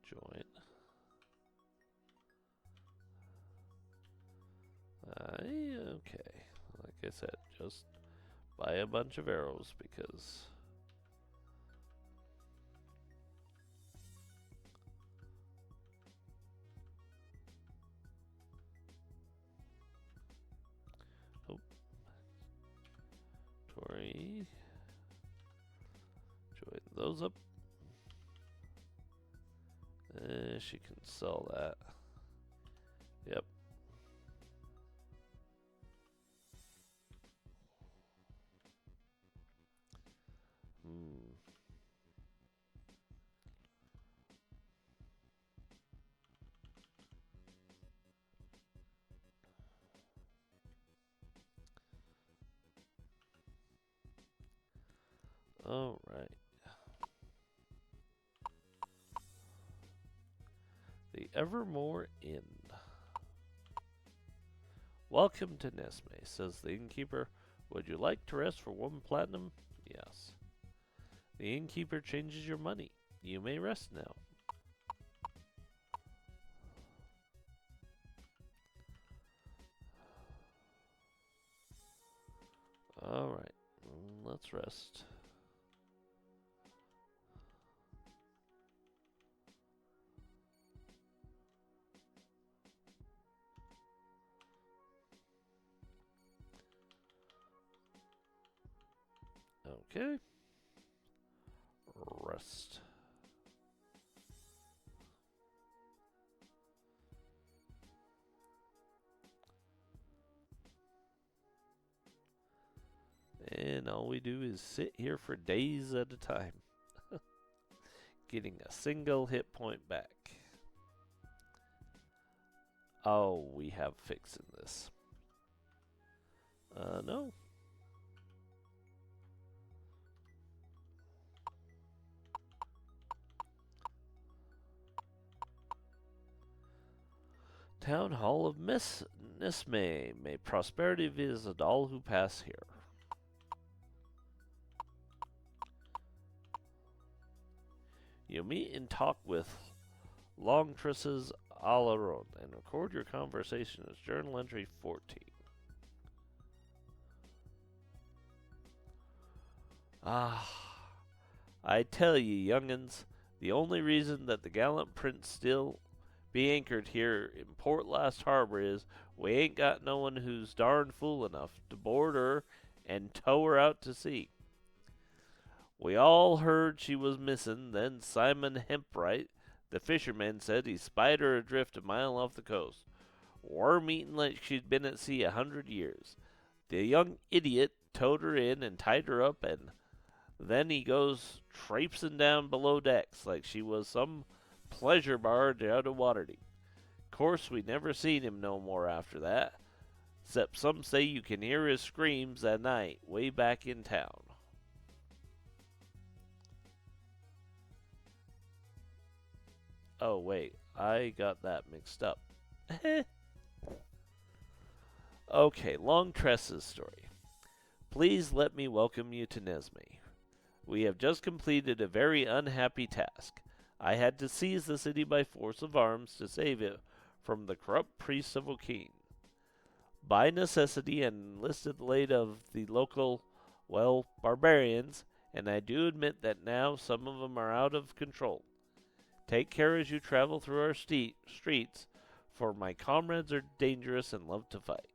Join. Okay. Like I said, just buy a bunch of arrows because Tori. Join those up. She can sell that. Yep. All right. The Evermore Inn. Welcome to Nesme, says the innkeeper. Would you like to rest for 1 platinum? Yes. The innkeeper changes your money. You may rest now. Alright, let's rest. Okay. Rest. And all we do is sit here for days at a time. Getting a single hit point back. Oh, we have fixing this. No. Town Hall of Nisme. May prosperity visit all who pass here. You meet and talk with Longtresses Alaron and record your conversation as journal entry 14. Ah, I tell ye, young'uns, the only reason that the gallant prince still be anchored here in Port Last Harbor is we ain't got no one who's darn fool enough to board her and tow her out to sea. We all heard she was missing, then Simon Hempright, the fisherman, said he spied her adrift a mile off the coast, worm-eaten like she'd been at sea 100 years. The young idiot towed her in and tied her up, and then he goes traipsing down below decks like she was some pleasure barge out of Waterdeep. Course, we never seen him no more after that, except some say you can hear his screams at night way back in town. Oh, wait, I got that mixed up. Okay, Long Tress's story. Please let me welcome you to Nesme. We have just completed a very unhappy task. I had to seize the city by force of arms to save it from the corrupt priests of Okeen. By necessity and enlisted the aid of the local, barbarians, and I do admit that now some of them are out of control. Take care as you travel through our streets, for my comrades are dangerous and love to fight.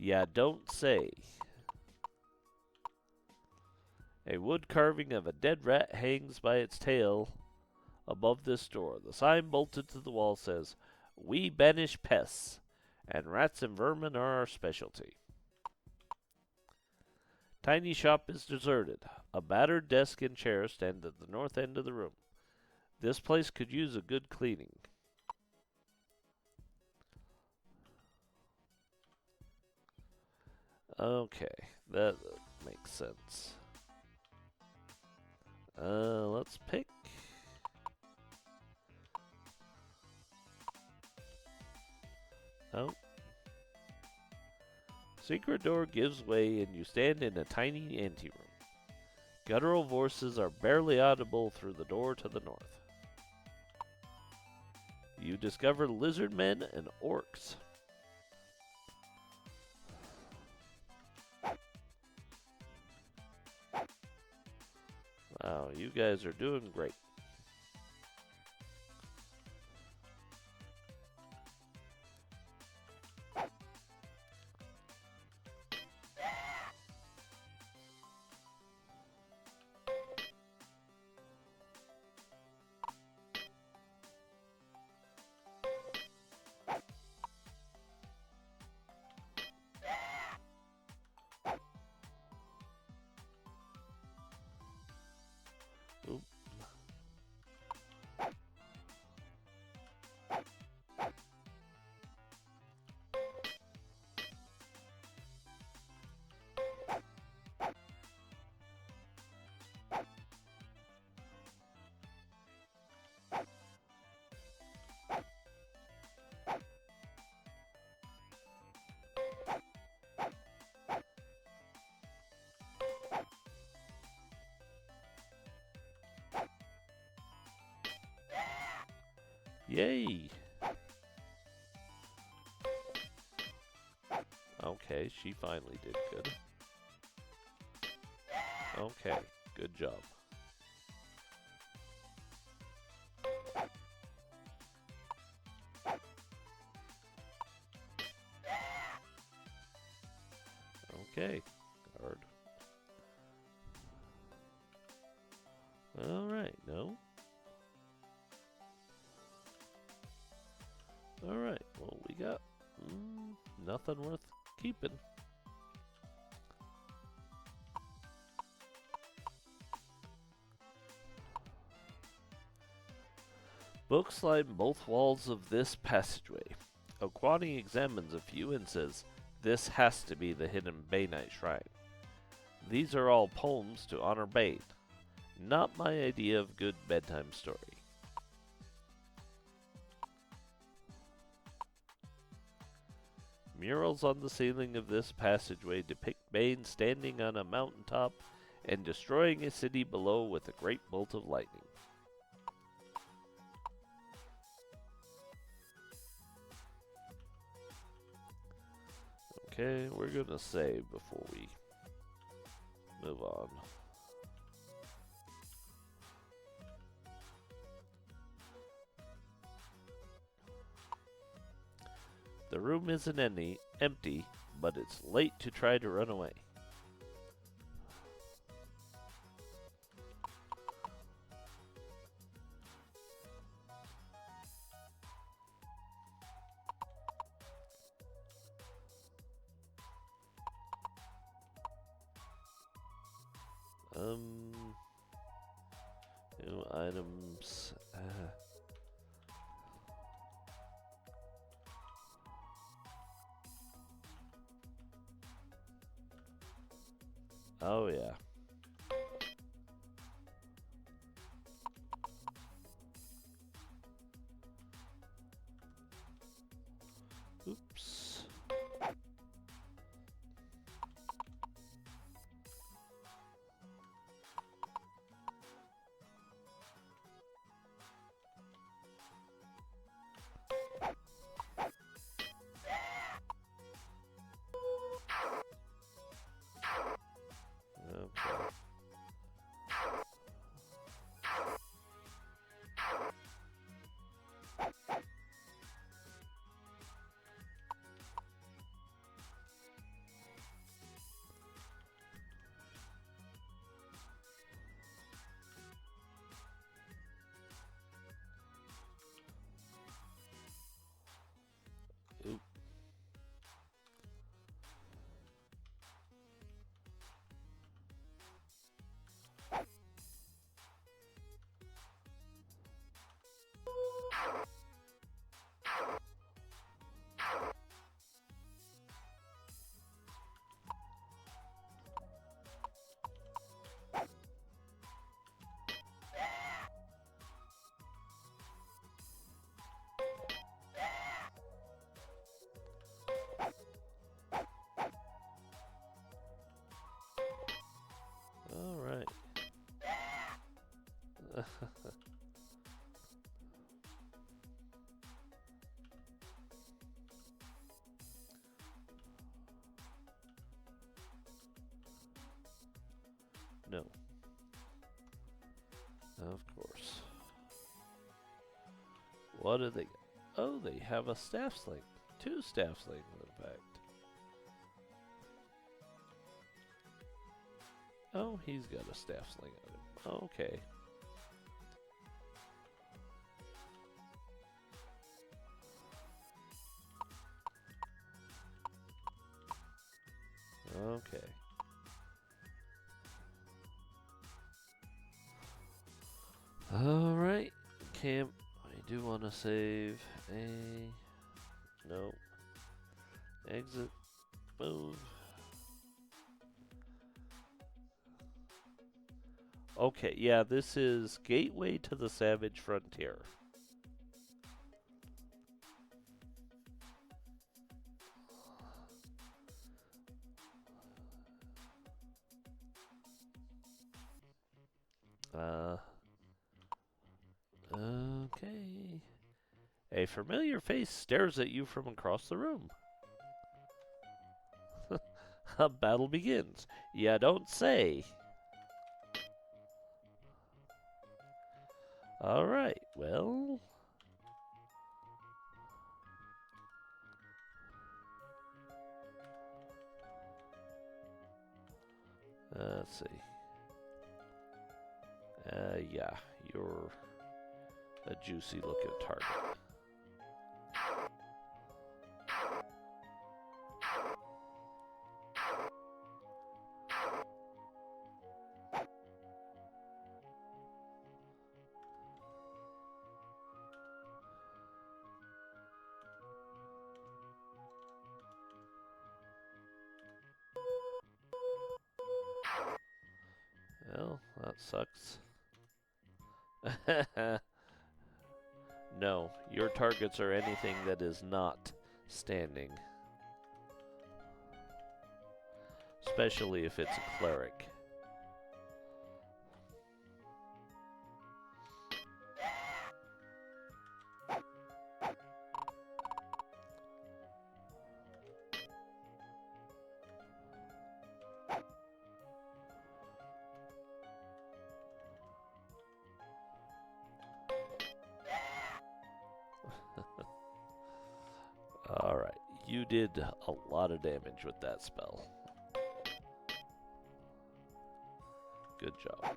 Yeah, don't say. A wood carving of a dead rat hangs by its tail above this door. The sign bolted to the wall says, "We banish pests, and rats and vermin are our specialty." Tiny shop is deserted. A battered desk and chair stand at the north end of the room. This place could use a good cleaning. Okay, that makes sense. Let's pick. Oh. Secret door gives way and you stand in a tiny anteroom. Guttural voices are barely audible through the door to the north. You discover lizard men and orcs. Wow, you guys are doing great. Oop. Yay! Okay, she finally did good. Okay, good job. Okay, guard. Alright, no. Alright, well, we got nothing worth keeping. Books line both walls of this passageway. Okwani examines a few and says, "This has to be the hidden Bay Knight Shrine. These are all poems to honor Bane. Not my idea of good bedtime story." Murals on the ceiling of this passageway depict Bane standing on a mountaintop and destroying a city below with a great bolt of lightning. Okay, we're gonna save before we move on. The room isn't empty, but it's late to try to run away. New items. Oh yeah. Oops. Okay. Oop. All right. No. Of course. What do they... Oh, they have a staff sling. 2 staff slings, in fact. Oh, he's got a staff sling on him. Okay. Okay. Alright. Camp. I do want to save a... No. Exit. Move. Okay, yeah, this is Gateway to the Savage Frontier. Okay. A familiar face stares at you from across the room. A battle begins. Ya don't say. Alright, well... let's see. Yeah, you're a juicy looking target. Well, that sucks. No, your targets are anything that is not standing. Especially if it's a cleric. You did a lot of damage with that spell. Good job.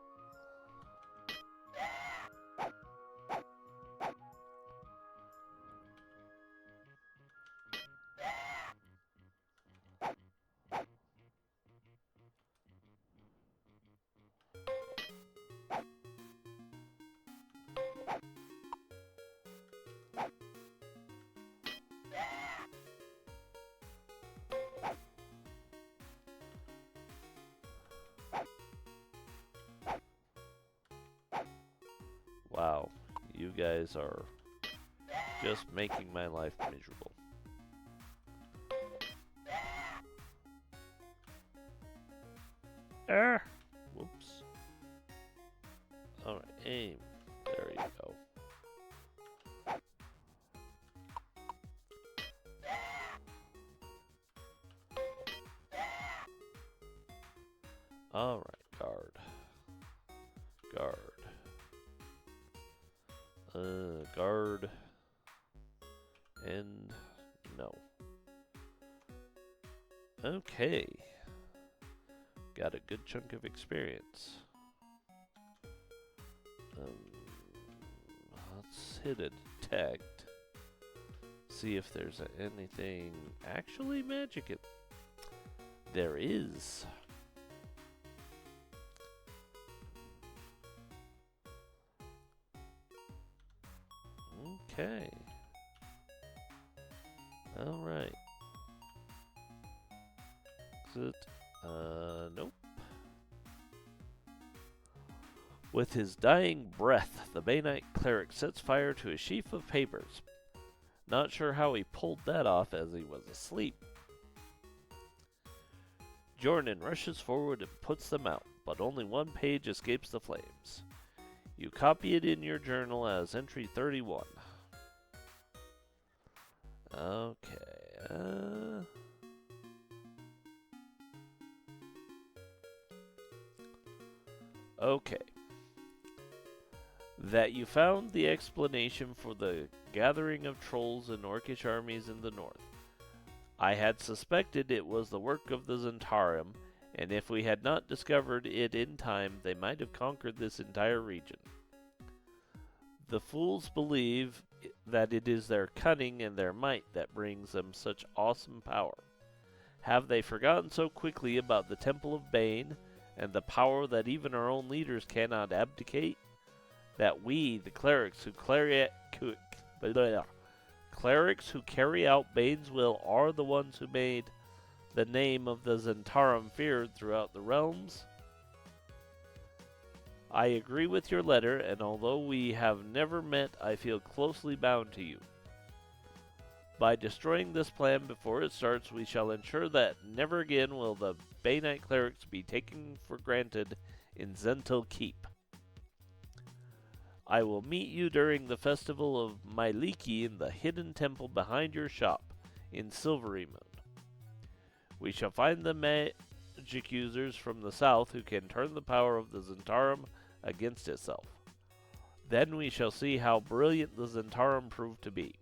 Wow, you guys are just making my life miserable. Whoops. Alright, aim. There you go. Alright, guard. Guard. Guard. And no. Okay. Got a good chunk of experience. Let's hit a detect. See if there's anything actually magic. There is. Okay. Alright. Exit. Nope. With his dying breath, the Bay Knight cleric sets fire to a sheaf of papers. Not sure how he pulled that off as he was asleep. Jordan rushes forward and puts them out, but only one page escapes the flames. You copy it in your journal as entry 31. Okay, Okay. That you found the explanation for the gathering of trolls and orcish armies in the north. I had suspected it was the work of the Zentarum, and if we had not discovered it in time, they might have conquered this entire region. The fools believe that it is their cunning and their might that brings them such awesome power. Have they forgotten so quickly about the Temple of Bane and the power that even our own leaders cannot abdicate? That we, the clerics who carry out Bane's will, are the ones who made the name of the Zentarum feared throughout the realms? I agree with your letter, and although we have never met, I feel closely bound to you. By destroying this plan before it starts, we shall ensure that never again will the Bay Knight clerics be taken for granted in Zentil Keep. I will meet you during the festival of Myliki in the hidden temple behind your shop in Silvery Moon. We shall find the magic users from the south who can turn the power of the Zentarum against itself. Then we shall see how brilliant the Zentarum proved to be.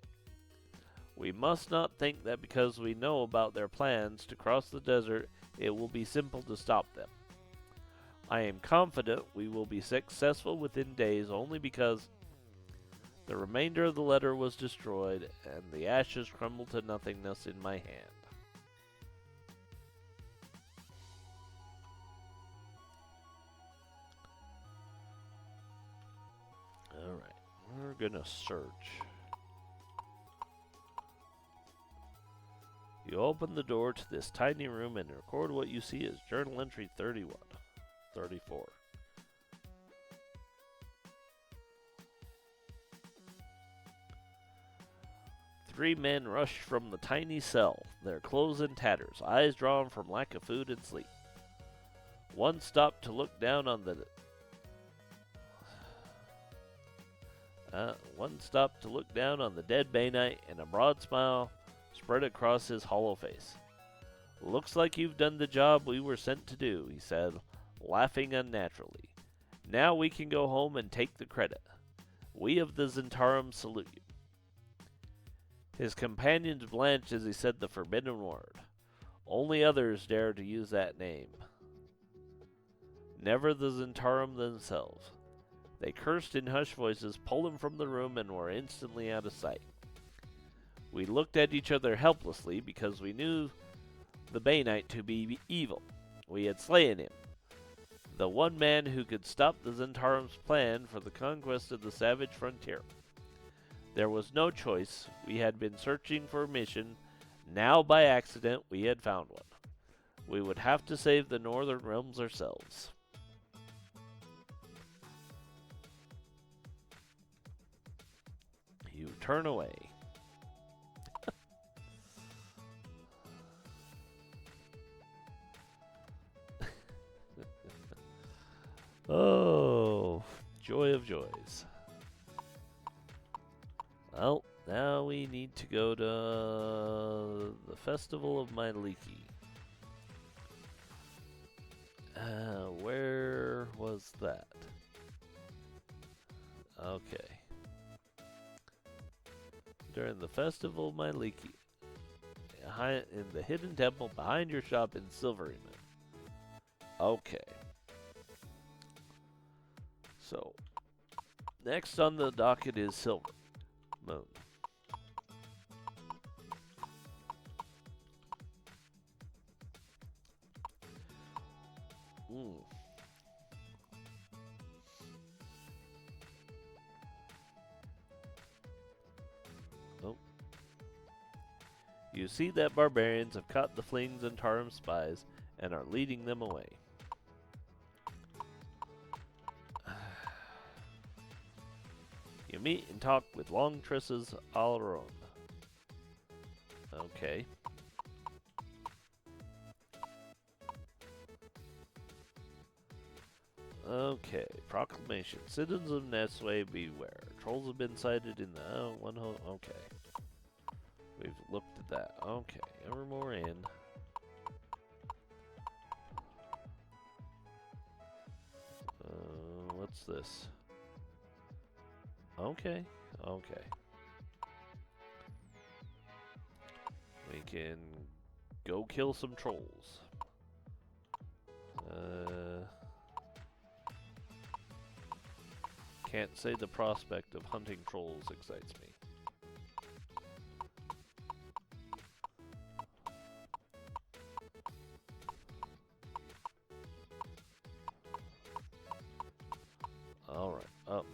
We must not think that because we know about their plans to cross the desert, it will be simple to stop them. I am confident we will be successful within days only because the remainder of the letter was destroyed and the ashes crumbled to nothingness in my hand. Alright, we're gonna search. You open the door to this tiny room and record what you see as journal entry 31. 34. Three men rushed from the tiny cell, their clothes in tatters, eyes drawn from lack of food and sleep. One stopped to look down on the dead Bay Knight, and a broad smile spread across his hollow face. Looks like you've done the job we were sent to do, he said, laughing unnaturally. Now we can go home and take the credit. We of the Zentarum salute you. His companions blanched as he said the forbidden word. Only others dared to use that name. Never the Zentarum themselves. They cursed in hushed voices, pulled him from the room, and were instantly out of sight. We looked at each other helplessly because we knew the Bay Knight to be evil. We had slain him. The one man who could stop the Zentarum's plan for the conquest of the savage frontier. There was no choice. We had been searching for a mission. Now, by accident, we had found one. We would have to save the Northern Realms ourselves. You turn away. Oh, joy of joys. Well, now we need to go to the Festival of Myliki. Where was that? Okay. During the Festival of Myliki. In the hidden temple behind your shop in Silveryman. Okay. So, next on the docket is Silver Moon. Oh. You see that barbarians have caught the fleeing Zentarum spies and are leading them away. You meet and talk with Long Trisses Alaron. Okay. Okay. Proclamation. Citizens of Nesway, beware. Trolls have been sighted in the one hole. Okay. We've looked at that. Okay. Evermore Inn. What's this? Okay, okay. We can go kill some trolls. Can't say the prospect of hunting trolls excites me. Alright, oh.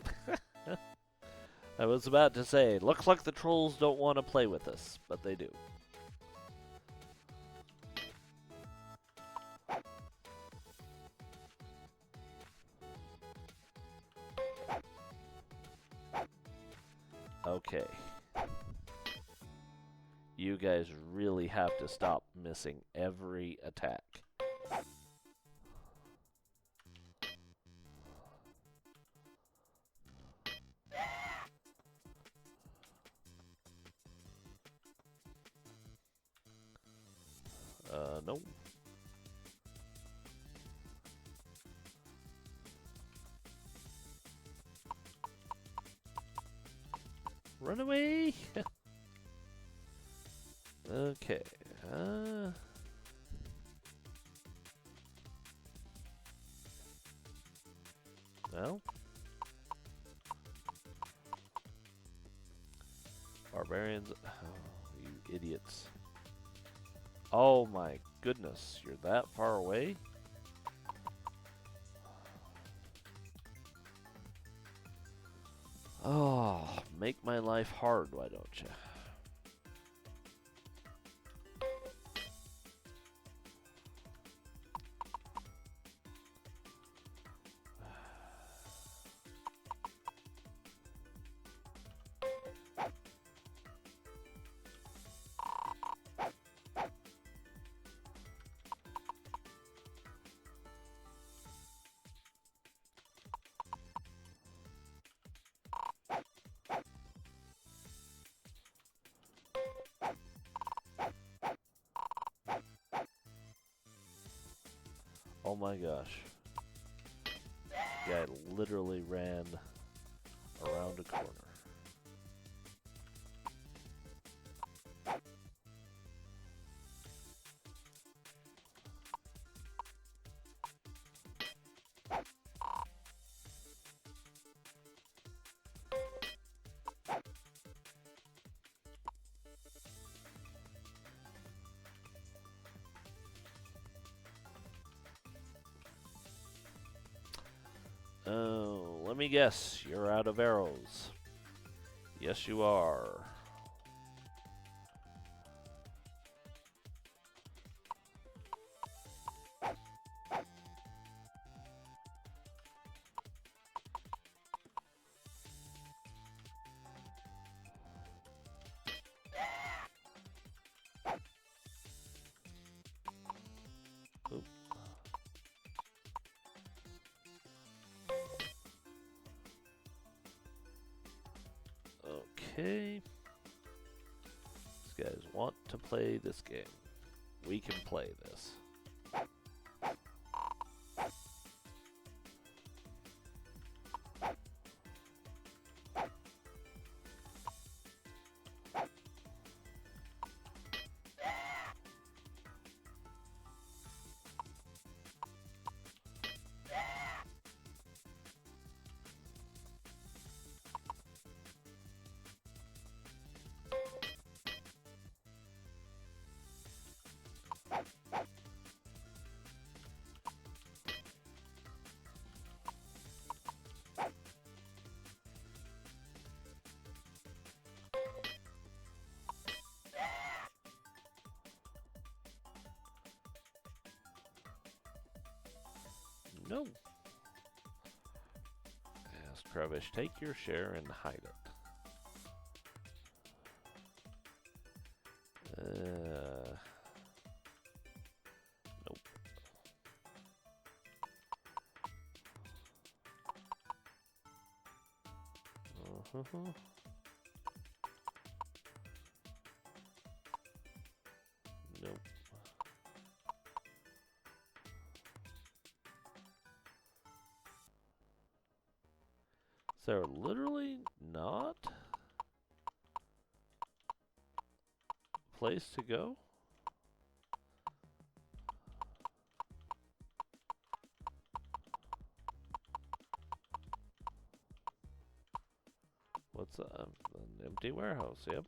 I was about to say, looks like the trolls don't want to play with us, but they do. Okay. You guys really have to stop missing every attack. No. Run away! Okay. Well. Barbarians. Oh, you idiots. Oh my goodness, you're that far away? Oh, make my life hard, why don't you? Oh my gosh. Guy literally ran around a corner. Let me guess, you're out of arrows. Yes, you are. Oop. Okay. These guys want to play this game. We can play this. No. Ask Crevish, take your share and hide it. Nope. Nope. Is there literally not a place to go? What's an empty warehouse? Yep.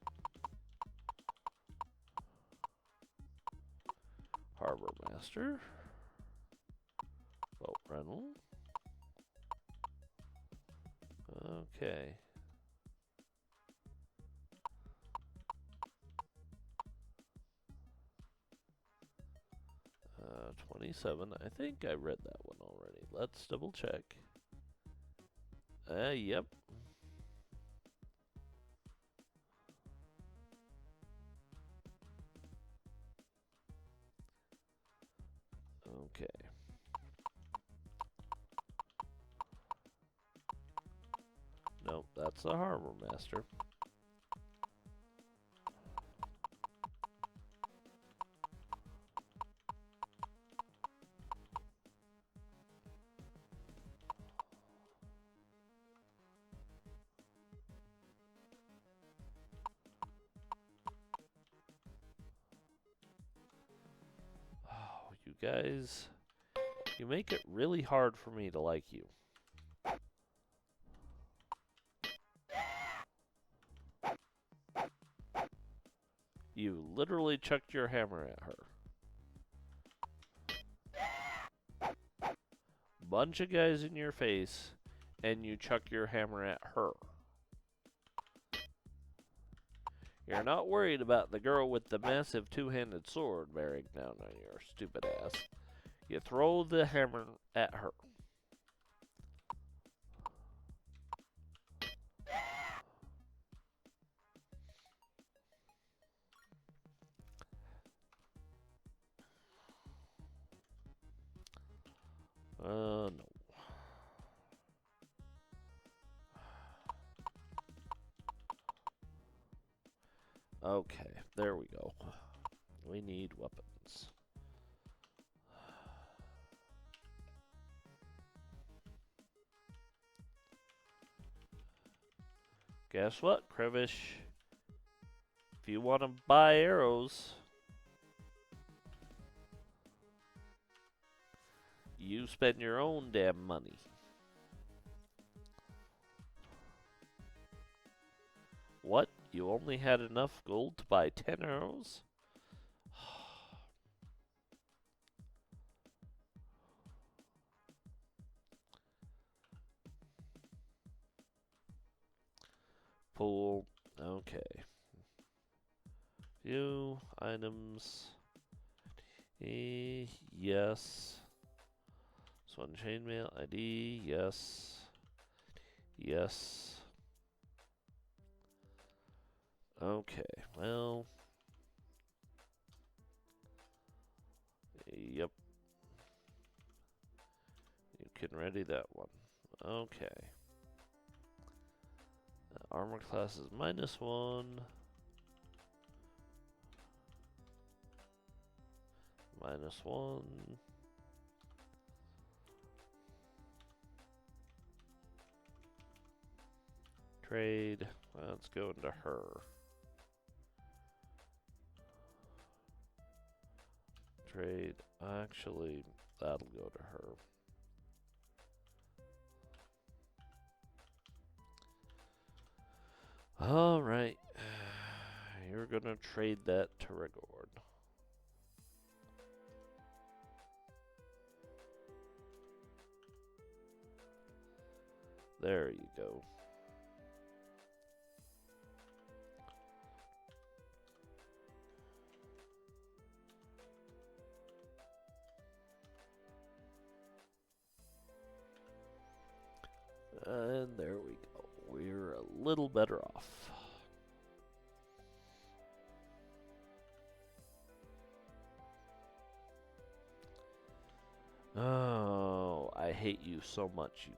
Harbor Master. Boat rental. Okay. 27. I think I read that one already. Let's double check. Yep. Okay. Nope, that's the Harbor Master. Oh, you guys, you make it really hard for me to like you. You literally chucked your hammer at her. Bunch of guys in your face, and you chuck your hammer at her. You're not worried about the girl with the massive two-handed sword bearing down on your stupid ass. You throw the hammer at her. No. Okay, there we go. We need weapons. Guess what, Crevish? If you want to buy arrows, you spend your own damn money. What? You only had enough gold to buy 10 arrows? pool. Okay. View items. Yes. This one chainmail ID. Yes. Yes. Okay. Well. Yep. You can ready that one. Okay. Armor class is -1. -1. Trade. Let's go into her. Trade. Actually, that'll go to her. Alright. You're gonna trade that to Rigord. There you go. And there we go. We're a little better off. Oh, I hate you so much.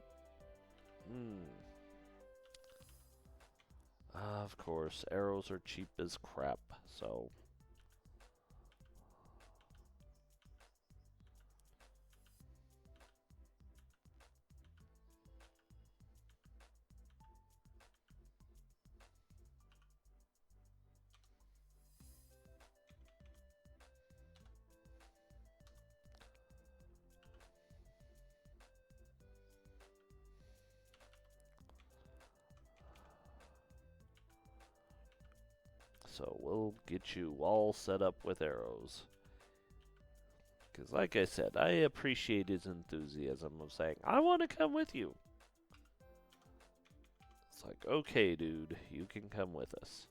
Of course, arrows are cheap as crap, so... So we'll get you all set up with arrows. Because like I said, I appreciate his enthusiasm of saying, I want to come with you. It's like, okay, dude, you can come with us.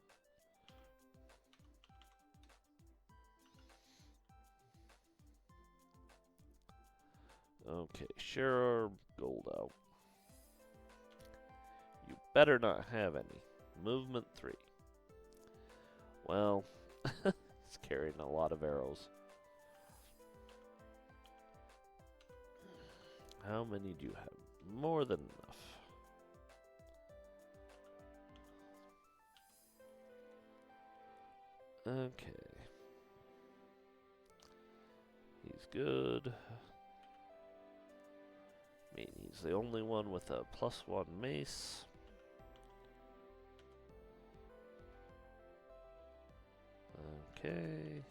Okay, share our gold out. You better not have any. Movement 3. Well, it's carrying a lot of arrows. How many do you have? More than enough. Okay. He's good. I mean, he's the only one with a +1 mace. Okay.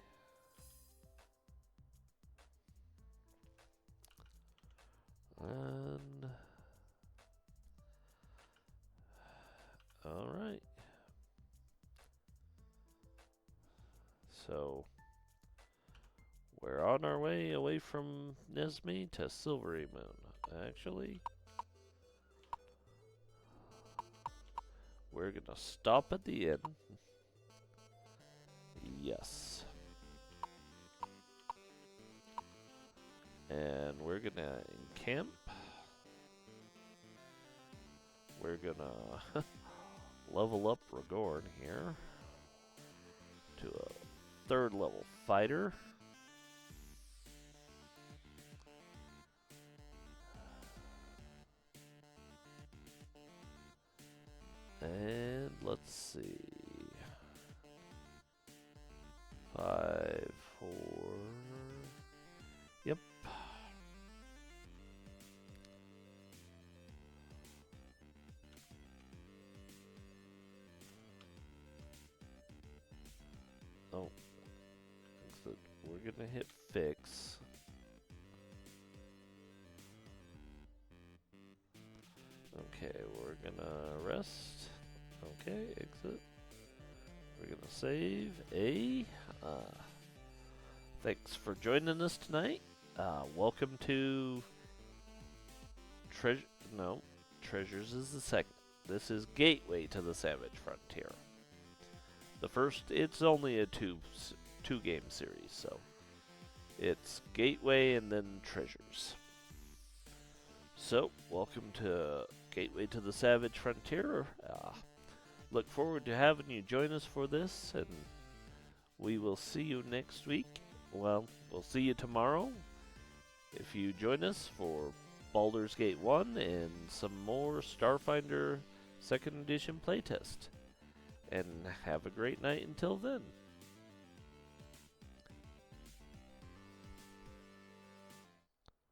And... Alright. So... We're on our way away from Nesme to Silvery Moon. Actually... We're gonna stop at the inn. Yes. And we're gonna encamp. We're gonna level up Rigord here to a 3rd level fighter. And let's see. 5, 4. Yep. Oh. So we're gonna hit fix. Okay, we're gonna rest. Okay, exit. We're gonna save A. Thanks for joining us tonight. Welcome to Treasures is the second. This is Gateway to the Savage Frontier. The first, it's only a two game series, so it's Gateway and then Treasures. So, welcome to Gateway to the Savage Frontier. Look forward to having you join us for this, and we will see you next week. Well, we'll see you tomorrow if you join us for Baldur's Gate 1 and some more Starfinder 2nd Edition playtest. And have a great night until then.